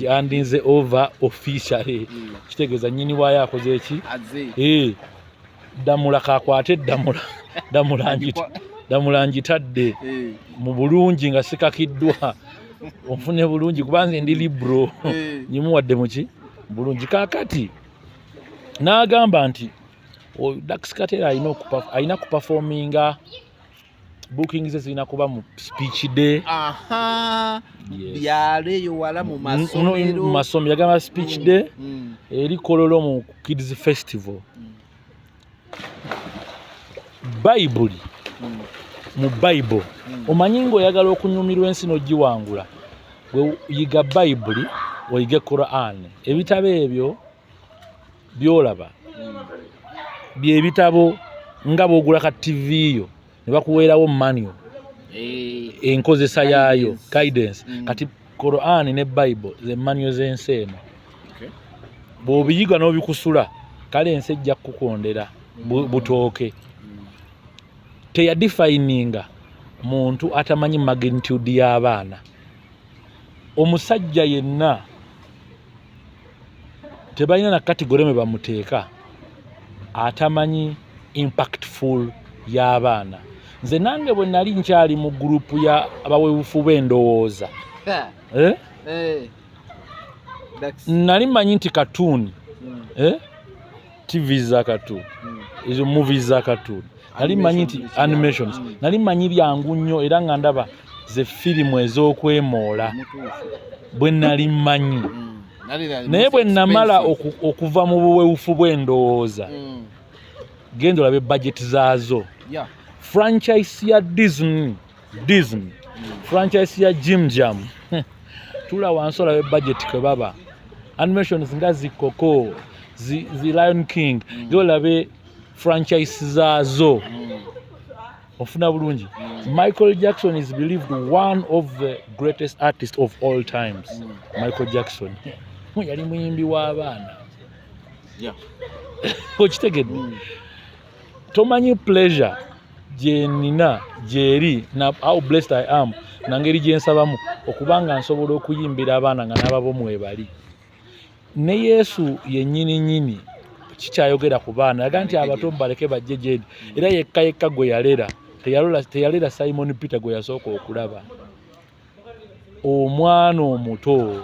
S1: andinze over officially kitegeeza nnyini waayo akoze eki ddamula kakwate ddamula njitadde mu bulungi nga sikakiddwa onfune bulungi kubanze ndi libro nyimuwadde muki bulungi kakati n'agamba nti Dax Cartel alina kuperforminga bookings zirina kuba mu speech day
S2: byaleyo wala mu masomero
S1: yagamba speech day eri Kololo mu kids festival mu Bible omanyi ng'oyagala okunyumirwa ensi n'ogiwangula bwe yiga Bible oyige Quran ebitabo ebyo byolaba byebitabo nga bwogula ka TV yo ne bakuweerawo manual enkozesa yaayo guidance kati Quran ne Bible ze manual z'ensi eno bw'obiyiga n'obikusula kale ensi ejja kukondera butooke. Teyadefininga muntu atamanyi magnitude y'abaana. Omusajja yenna tebalina na kategori mwe bamuteeka atamanyi impactful y'abaana. Nze nange bwe nali nkyali mu gurupu ya abaweebufu b'endowooza nali manyi nti cartoon TV za cartoon ezo movies za cartoon nali manyi nti animations nali manyi byangu nnyo era nga ndaba ze firimu ez'okwemoola bwe nali manyi naye bwe namala okuva mu buweebufu bw'endowooza genda olabe budget zaazo franchise ya Disney franchise ya Jim Jam tula wansi olabe budget kwe baba animations nga zikoko zi Lion King olabe franchise zaazo ofuna bulungi. Michael Jackson is believed one of the greatest artists of all times. Michael Jackson yali muyimbi w'abaana okitegedde tomanyi pleasure gye nina gyeri na how blessed I am nangeri gye nsabamu okubanga nsobola okuyimbira abaana nga n'ababo mwebali. Ne Yesu yennyini kikyayogera ku baana yaga nti abato baleke bajje gyedi era yekka gwe yalera teyalera Simon Peter gwe yasooka okulaba omwana omuto.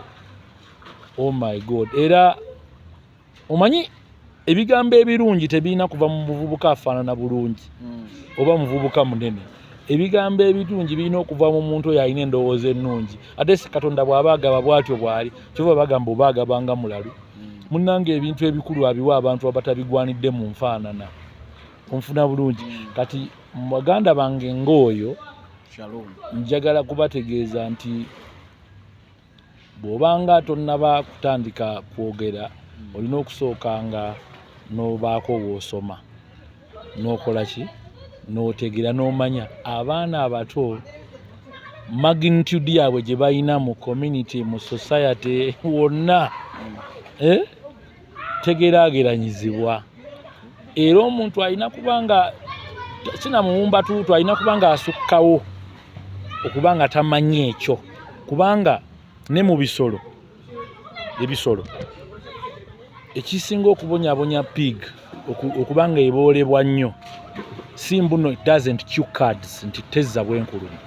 S1: Oh my God. Era omanyi ebigambo ebirungi tebirina kuva mu muvubuka afaanana bulungi oba muvubuka munene. Ebigambo ebirungi birina okuva mu muntu oyo alina endowooza ennungi. Ate si Katonda bw'aba agaba bw'atyo bw'ali kyova bagamba oba agabanga mulalu. Munnange ebintu ebikulu abiwa abantu abatabigwanidde mu nfaanana. onfuna bulungi kati mu baganda bange ng'oyo njagala kubategeeza nti bw'obanga tonnaba kutandika kwogera olina okusookanga n'obaako w'osoma n'okola ki n'otegeera n'omanya abaana abato magnitude yaabwe gye balina mu community mu society wonna tegeraageranyizibwa era omuntu alina kubanga kinamuwumba tuutu alina kubanga asukkawo okubanga tamanyi ekyo kubanga ne mu bisolo ekisinga okubonyabonya pig okubanga eboolebwa nnyo si mbuno it doesn't chew cards nti tezza bwenkulumu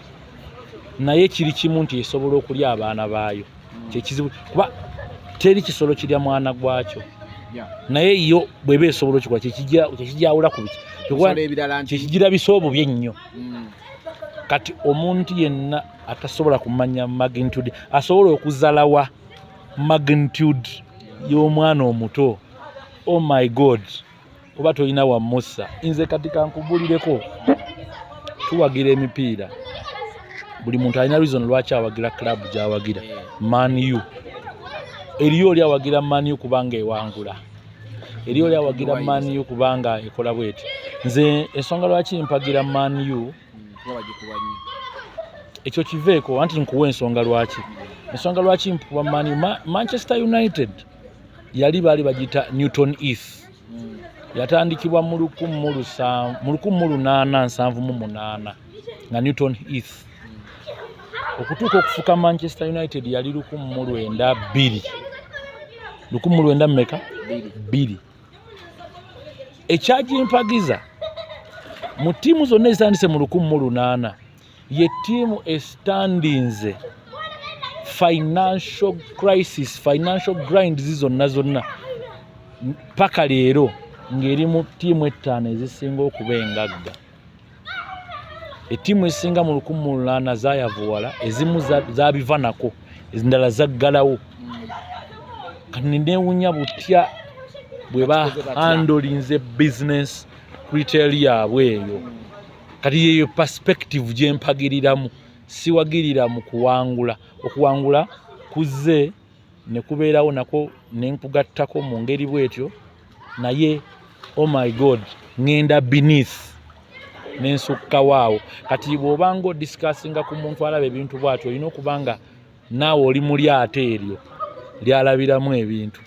S1: naye kiri kimu nti esobola okulya abaana baayo kyekizibu kuba teri kisolo kirya mwana gwakyo naye yo bweba esobola okikola kyekijawula ku biki kyekigira bisoobo byennyo kati omuntu yenna atasobola kumanya magnitude asobola okuzalawa magnitude y'omwana omuto. Oh my God, oba tolina wa Musa. Nze kati kankubulireko tuwagira emipiira buli muntu alina reason lwaki awagira club gy'awagira. Man U eriyo oli awagira Man U kubanga ewangula, eriyo oli awagira Man U kubanga ekola bweti. Nze ensonga lwaki mpagira Man U ekyo kiveeko anti nkuwa ensonga lwaki. Ensonga lwaki mpuwa Man U, Manchester United yali bali bagita Newton Heath, yatandikibwa mu 1878 nga Newton Heath okutuuka okufuka Manchester United yali 1902 mmeka 2. Ekyagimpagiza mu ttiimu zonna ezitandise mu 1800 ye ttiimu estandinze financial crisis, financial grind zonna paka leero ng'eri mu ttiimu 5 ezisinga okuba engagga. Ettiimu ezisinga mu 1800 zaayavuwala, ezimu zaabiva nako, endala zaggalawo. Kati neewunya butya bwe bahandolinze business retail yaabwe eyo. Kati yeyo perspective gye mpagiriramu, siwagirira mu kuwangula. Okuwangula kuzze ne kubeerawo nako ne nkugattako mu ngeri bwetyo, naye oh my God ngenda beneath n'ensukka waawo. Kati bw'obanga odiscussinga ku muntu alaba ebintu bw'atyo olina okubanga naawe oli mu lyato eryo lyalabiramu ebintu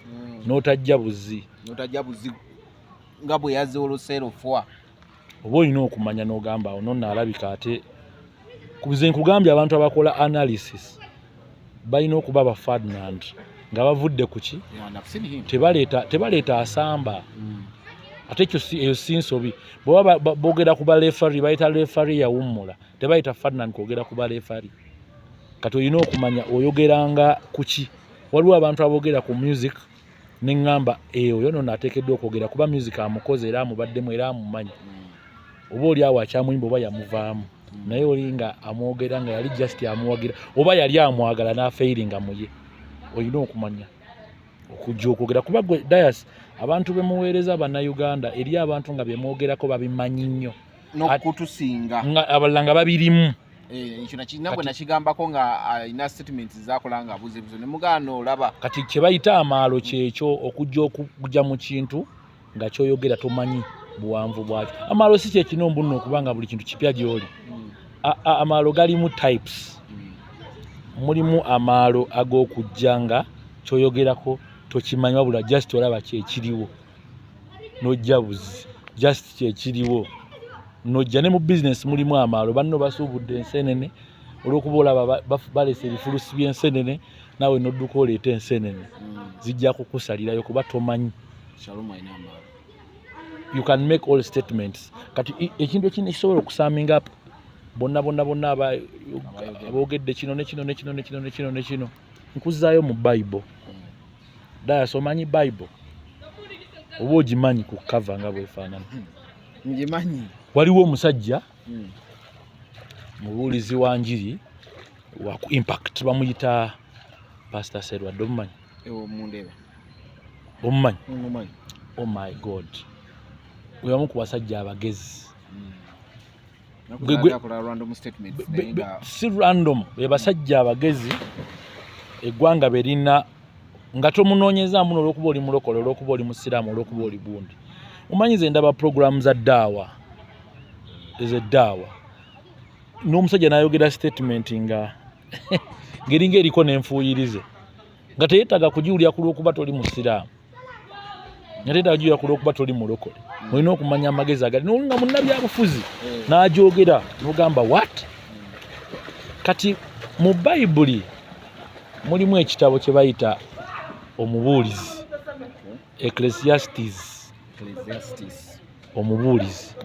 S1: n'otajja buzzi
S2: nga bwe yazze oluseerofwa.
S1: Oba olina okumanya n'ogamba awo nonna alabika ate kuze nkugambye abantu abakola analysis balina okuba ba Ferdinand nga bavudde ku ki tebaleeta asamba. Ate eyo si nsobi. Bw'oba boogera ku balefari bayita lefari yawummula, tebayita Ferdinand kwogera ku balefari. Kati olina okumanya oyogeranga ku ki. Waliwo abantu aboogera ku music ne ŋŋamba oyo nno ateekeddwa okwogera kuba music amukoze era amubaddemu era amumanyi. Oba oli awo akyamuyimba oba yamuvaamu, naye oli nga amwogera nga yali just amuwagira oba yali amwagala n'afeiringa muye. Olina okumanya okujja okwogera kuba gwe Dias abantu be muweereza bannayuganda eri abantu nga byemwogerako babimanyi nnyo
S2: n'okutusinga
S1: abalala nga babirimu.
S2: Ekyo nakinabwe nakigambako nga alina statements zakola nga abuzebuzo ne mugaana olaba.
S1: Kati kye bayita amaalo kyekyo okujja okujja mu kintu nga kyoyogera tomanyi buwanvu bwakyo. Amaalo si kyekino mbuno okubanga buli kintu kipya gy'oli. Amaalo galimu types. Mulimu amaalo ag'okujja nga kyoyogerako tokimanyi wabula just olaba kyekiriwo n'ojja buzi just kyekiriwo n'ojja. Ne mu business mulimu amaalo. Banno basuubudde ensenene olw'okuba olaba balese ebifulusi by'ensenene naawe n'odduka oleeta ensenene zijja kukusalirayo kuba tomanyi. You can make all statements. Kati ekintu ekintu ekisobola okusaminga bonna aboogedde kino ne kino nkuzaayo mu Bible. Dias omanyi Bible? Oba ogimanyi ku cover nga bwefaanana?
S2: Ngimanyi.
S1: Waliwo omusajja mubuulizi wa njiri wa ku Impact bamuyita Pastor Serwadde, omumanyi?
S2: Mundebe.
S1: Omumanyi?
S2: Omumanyi.
S1: Oh my God. we bamu ku basajja abagezi. Si random be basajja abagezi eggwanga berina nga tomunoonyezaamu n'olwokuba oli mulokole, olwokuba oli musiraamu, olwokuba oli bundi. Omanyize ndaba program za ddaawa ez'eddaawa n'omusajja n'ayogera statement nga ngeringa eriko n'enfuuyirize nga teyeetaaga kugiwulira ku lw'okuba toli musiraamu, nga teyeetaaga kugiwulira ku lw'okuba toli mulokole. Olina okumanya amagezi agali nga munnabyabufuzi n'agyogera n'ogamba what. Kati mu Bayibuli mulimu ekitabo kye bayita Omubuulizi, Ecclesiastes. Omubuulizi.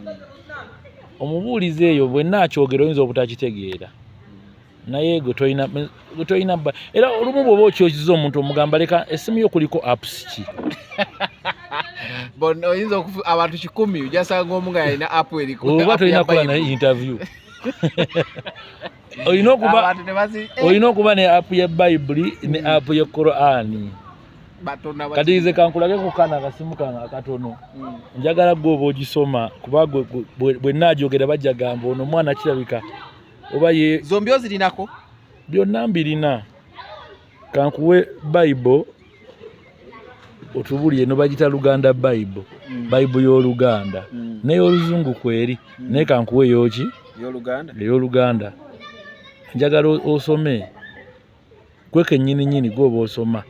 S1: Omubuulizi eyo bwenna akyogera oyinza obutakitegeera, naye gwe tolina era olumu bw'oba okyokiza omuntu omugamba leka essimu yo kuliko apps ki.
S2: Oyinza abantu 100 ojasanga omu nga yalina app eriko.
S1: Oba tolina kukola naye interview. Olina okuba ne app ya Bayibuli ne app ya Qur'ani. Kati nze kankulage ku kana akasimu kange akatono. Njagala gwe oba ogisoma kuba bwe nnagyogera bajja gamba ono mwana kirabika oba ye
S2: zombi ozirinako
S1: byonna mbirina. Kankuwe Bible otubulire no bagita Luganda Bible, Bible y'Oluganda n'ey'Oluzungu kweri, naye kankuwe yoki ey'Oluganda. Njagala osome kweke nnyini gwoba osoma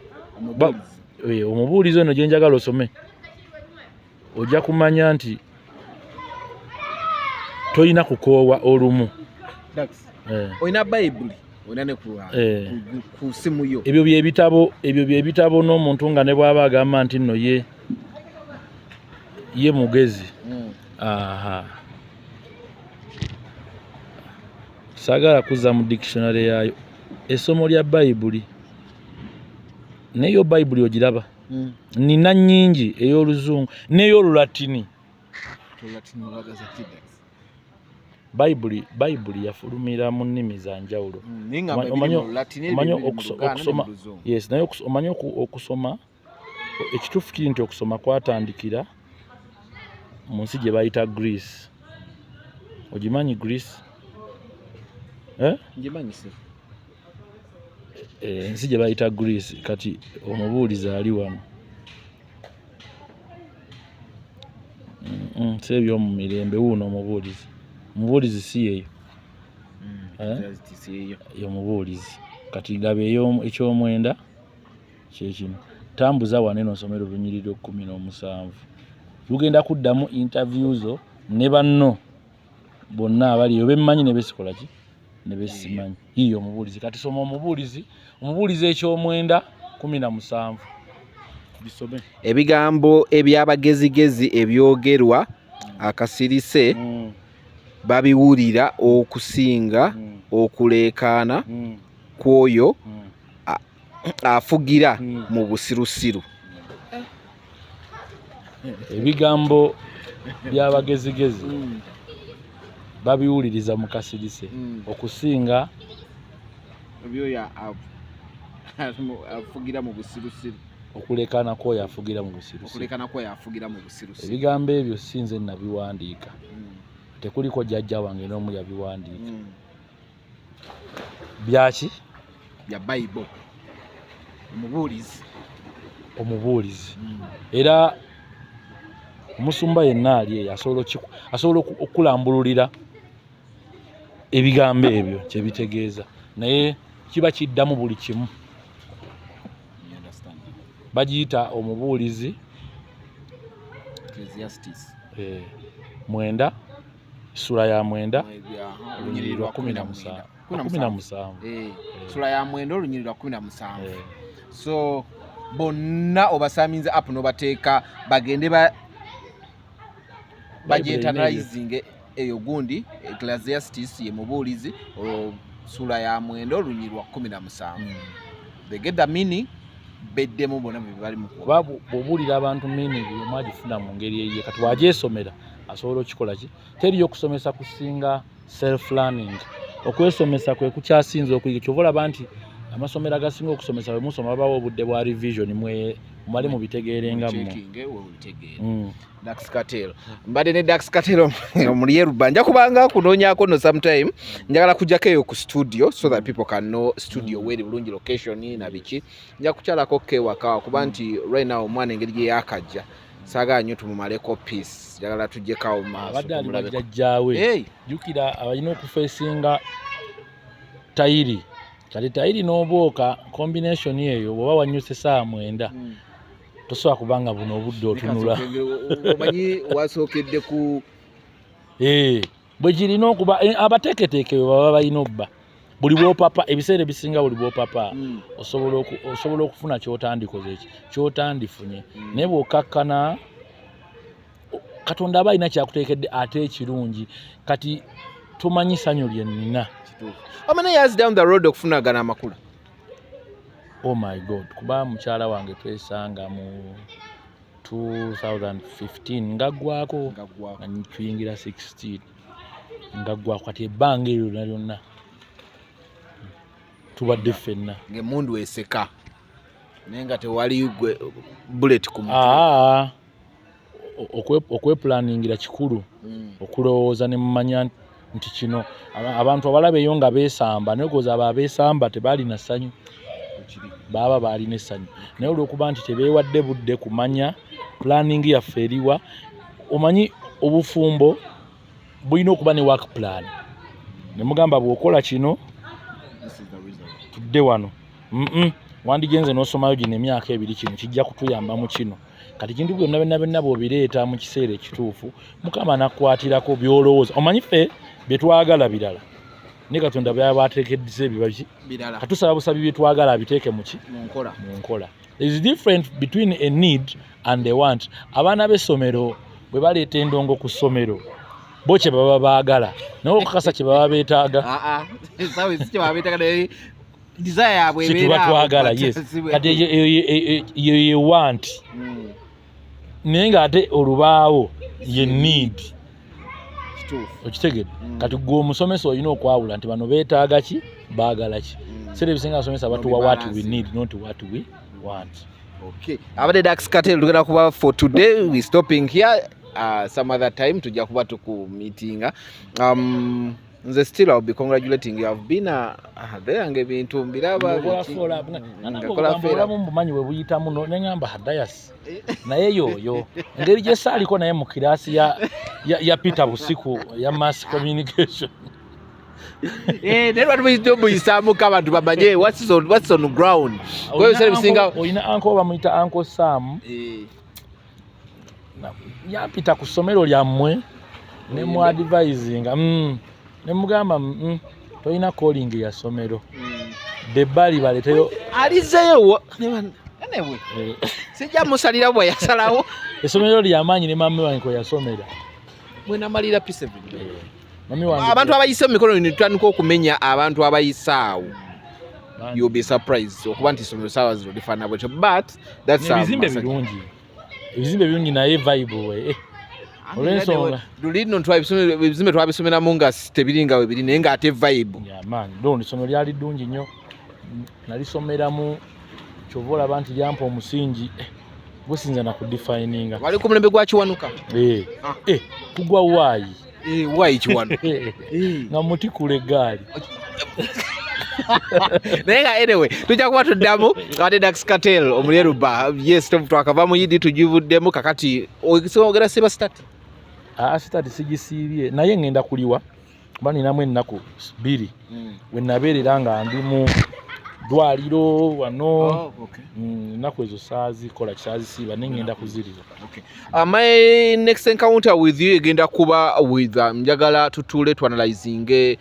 S1: Omubuulizi ono gye njagala osome, ojja kumanya nti tolina kukoowa olumu.
S2: Olina Bayibuli olina ne ku simu yo.
S1: Ebyo bye bitabo n'omuntu nga ne bw'aba agamba nti nno ye mugezi. Saagala kuzza mu dictionary yaayo essomo lya Bayibuli. Neyo Bayibuli ogiraba. Nina nnyingi ey'Oluzungu n'ey'Olulatini. Bayibuli yafulumira mu nnimi za njawulo. Omanyi okusoma. Yes, naye omanyi okusoma ekituufu kiri nti okusoma kwatandikira mu nsi gye bayita Greece. Ogimanyi Greece?
S2: Ngimanyi se.
S1: Ensi gye bayita Greece. Kati omubuulizi ali wano. Si eby'omu mirembe wuuno omubuulizi. Omubuulizi si yeyo. Ye omubuulizi. Kati gaba eky'omwenda kyekino. Tambuza wano eno nsomero Lunyiriri 17. Lugenda kuddamu interview zo ne banno bonna abaliyo bemmanyi ne besikola ki ne besimanyi. Yiyo omubuulizi. Kati soma omubuulizi eky'omwenda 17. Bisome.
S2: Ebigambo eby'abagezigezi ebyogerwa akasirise babiwulira okusinga okuleekaana kw'oyo afugira mu busirusiru.
S1: Ebigambo by'abagezigezi babiwuliriza mu kasirise okusinga
S2: ebyoya afugira mu busirusiru.
S1: Okuleekaana kw'oyo afugira mu busirusiru. Ebigambo ebyo sinze nabiwandiika. Tekuliko jjajja wange n'omu yabiwandiika. Byaki?
S2: Bya Bible.
S1: Omubuulizi. Era omusumba yenna ali eyo asobola okulambululira ebigambo ebyo kye bitegeeza, naye kiba kiddamu buli kimu. Bagiyita omubuulizi.
S2: Ecclesiastes.
S1: 9 sura ya 9 Lunyiriri lwa 17. 17.
S2: Sura ya 9 Lunyiriri lwa 17. So bonna obasaaminze app n'obateeka bagende bagyetanalizing eyo gundi Ecclesiastes ye mubuulizi sura ya 9 Lunyiriri lwa 17. They get the meaning. Beddemu bona bali mu
S1: kuba bw'obuulira abantu meaning y'omu agifuna mu ngeri eyiye. Kati wagyesomera asobola okikola ki? Teriyo okusomesa kusinga self learning. Okwesomesa kwe kukyasinze okuyiga. Kyova olaba nti amasomero agasinga okusomesa bwe musoma babawo obudde bwa revision mubale mubitegeerenga mmwe.
S2: Dax Cartel. Mbadde ne Dax Cartel omulyeruba. Nja kubanga kunoonyaako no sometime. Njagala kujjako eyo ku studio so that people can know studio where bulungi location na biki. Nja kukyalako kewaka kuba nti right now omwana engeri gye yakajja. Saga nnyo tumumaleko peace. Njagala tujjekawo maaso.
S1: Abadde ali bajjajjaawe. Jjukira abalina okufeesinga tayiri. Kati tayiri n'obwoka combination eyo bw'oba wanyuse saa 9. Tosobola kubanga buno obudde otunula.
S2: Omanyi wasookedde ku
S1: bwe kirina okuba abateeketeeke baba balina obba buli bwopapa ebiseera ebisinga buli bwopapa osobola okufuna kyotandikoze kyotandifunye naye bw'okkakkana Katonda aba alina kyakuteekedde ate ekirungi kati tumanyi ssanyu lye nnina.
S2: How many years down the road okufunagana amakula?
S1: Oh my God, kuba mukyala wange twesanga mu 2015 ngaggwako nga tuyingira 16 ngaggwako kati ebbanga eryo lyonna tubadde ffenna
S2: ng'emmundu eseka naye nga tewali bullet ku mutwe.
S1: Okwepulaningira kikulu okulowooza ne mumanya nti kino abantu abalabeyo nga beesamba naye ogoza abo abeesamba tebaalina ssanyu baba baalina essanyu naye olw'okuba nti tebeewadde budde kumanya planning yaffe eriwa omanyi obufumbo bulina okuba ne work plan ne mugamba bw'okola kino tudde wano wandigenze n'osomayo gino emyaka 2 kino kijja kutuyamba mu kino kati kintu byonna bw'obireeta mu kiseera ekituufu Mukama nakwatirako byolowooza omanyi ffe bye twagala birala ne Katonda byaba ateekeddise ebibaki
S2: birala
S1: katusaba busabi bye twagala abiteeke mu nkola. There is difference between a need and a want. Abaana b'essomero bwe baleeta endongo ku ssomero bo kye baba baagala naye okukasa kye baba beetaaga
S2: sawe si kye baba beetaaga naye desire yaabwe
S1: ebeera twagala yes kati ye want naye ng'ate olubaawo ye need okitegedde kati gwe omusomesa olina okwawula nti bano beetaaga ki baagala ki seera ebisinga abasomesa batuwa what we need not what we want.
S2: Okay, abadde Dax Cartel tugenda kuba for today we stopping here some other time tujja kuba tuku meeting nze still I'll be congratulating you. Have been there ngebintu mbiraba
S1: olamu mbumanyi we buyitamu neŋŋamba hadayas naye yoyo engeri gye saaliko naye mu kiraasi ya Peter Busiku ya mass communication
S2: naye lwatu muyisaamuko abantu bamanye what's on ground
S1: olina anko bamuyita Uncle Sam yapita ku ssomero lyammwe ne mu advisinga ne mugamba tolina calling ya ssomero Debali baleteyo
S2: alizeewo newe sijja musalira bwe yasalawo
S1: essomero ly'amaanyi ne mamme wange kwe yasomera
S2: mwena malira P7
S1: mami wange
S2: abantu abayise mu mikono nitutandika okumenya abantu abayisaawo you'll be surprised okuba nti essomero saawa zino lifaanana bwetyo but that's
S1: ebizimbe birungi naye vibe we olw'ensonga
S2: lulino ebizimbe twabisomeramu nga tebiringa we biri naye ng'ate vibe
S1: amaanyi loni essomero lyali ddungi nnyo nalisomeramu kyova olaba nti lyampa omusingi gusinza na kudefininga
S2: wali ku mulembe gwa Kiwanuka
S1: tugwa waayi
S2: waayi Kiwanu
S1: nga mutikula eggaali
S2: naye nga anyway tujja kuba tuddamu abadde Dax Cartel omulyeruba yes twakava mu yidi tugivuddemu kakati ogera siba stati
S1: sitati sigisiibye naye ngenda kuliwa kuba ninamu ennaku 2 we nabeerera nga ndi mu ddwaliro wano ennaku ezo saazikola kisaazisiiba naye ngenda kuziriza.
S2: My next encounter with you egenda kuba with njagala tutuule tuanalyzing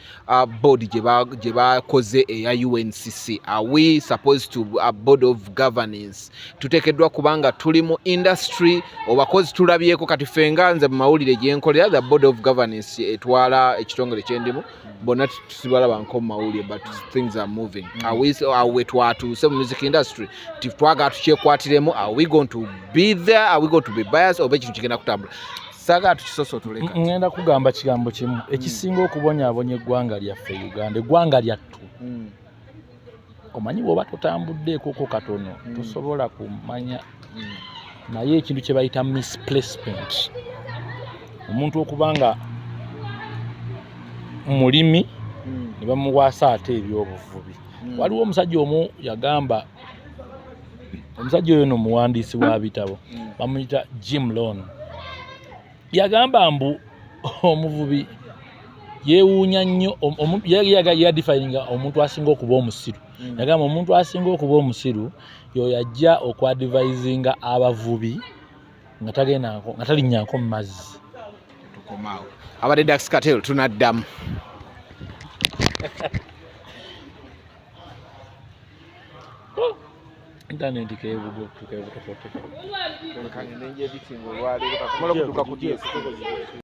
S2: board gye bakoze eya UNCC. Are we supposed to a board of governance tuteekeddwa kubanga tuli mu industry obakozi tulabyeko kati fenga nze mu mawulire gye nkolera the board of governance etwala ekitongole ky'endimu bonna tusibalaba nko mu mawulire but things are moving. Are we twatuuse mu music industry twagala tukyekwatiremu? Are we going to be there? Are we going to be biased oba ekintu kigenda kutambula? Saga tukisosootuleka
S1: ngenda kugamba kigambo kimu ekisinga okubonyaabonya eggwanga lyaffe Uganda eggwanga lyattu omanyi bw'oba totambuddeekoko katono tosobola kumanya naye ekintu kye bayita misplacement omuntu okubanga mulimi ne bamuwaasa ate ebyobuvubi. Waliwo omusajja omu yagamba, omusajja oyo n'omuwandiisi wa bitabo bamuyita Jim Rohn, yagamba mbu omuvubi yeewuunya nnyo yadefininga omuntu asinga okuba omusiru. Yagamba omuntu asinga okuba omusiru yoyo ajja okwadvisinga abavubi nga talinnyaako mu mazzi.
S2: Tukomaawo. Abadde Dax Cartel tunaddamu.
S1: Internet kebugo.
S2: Kangende nje editing olwaleero kasumala kutuka ku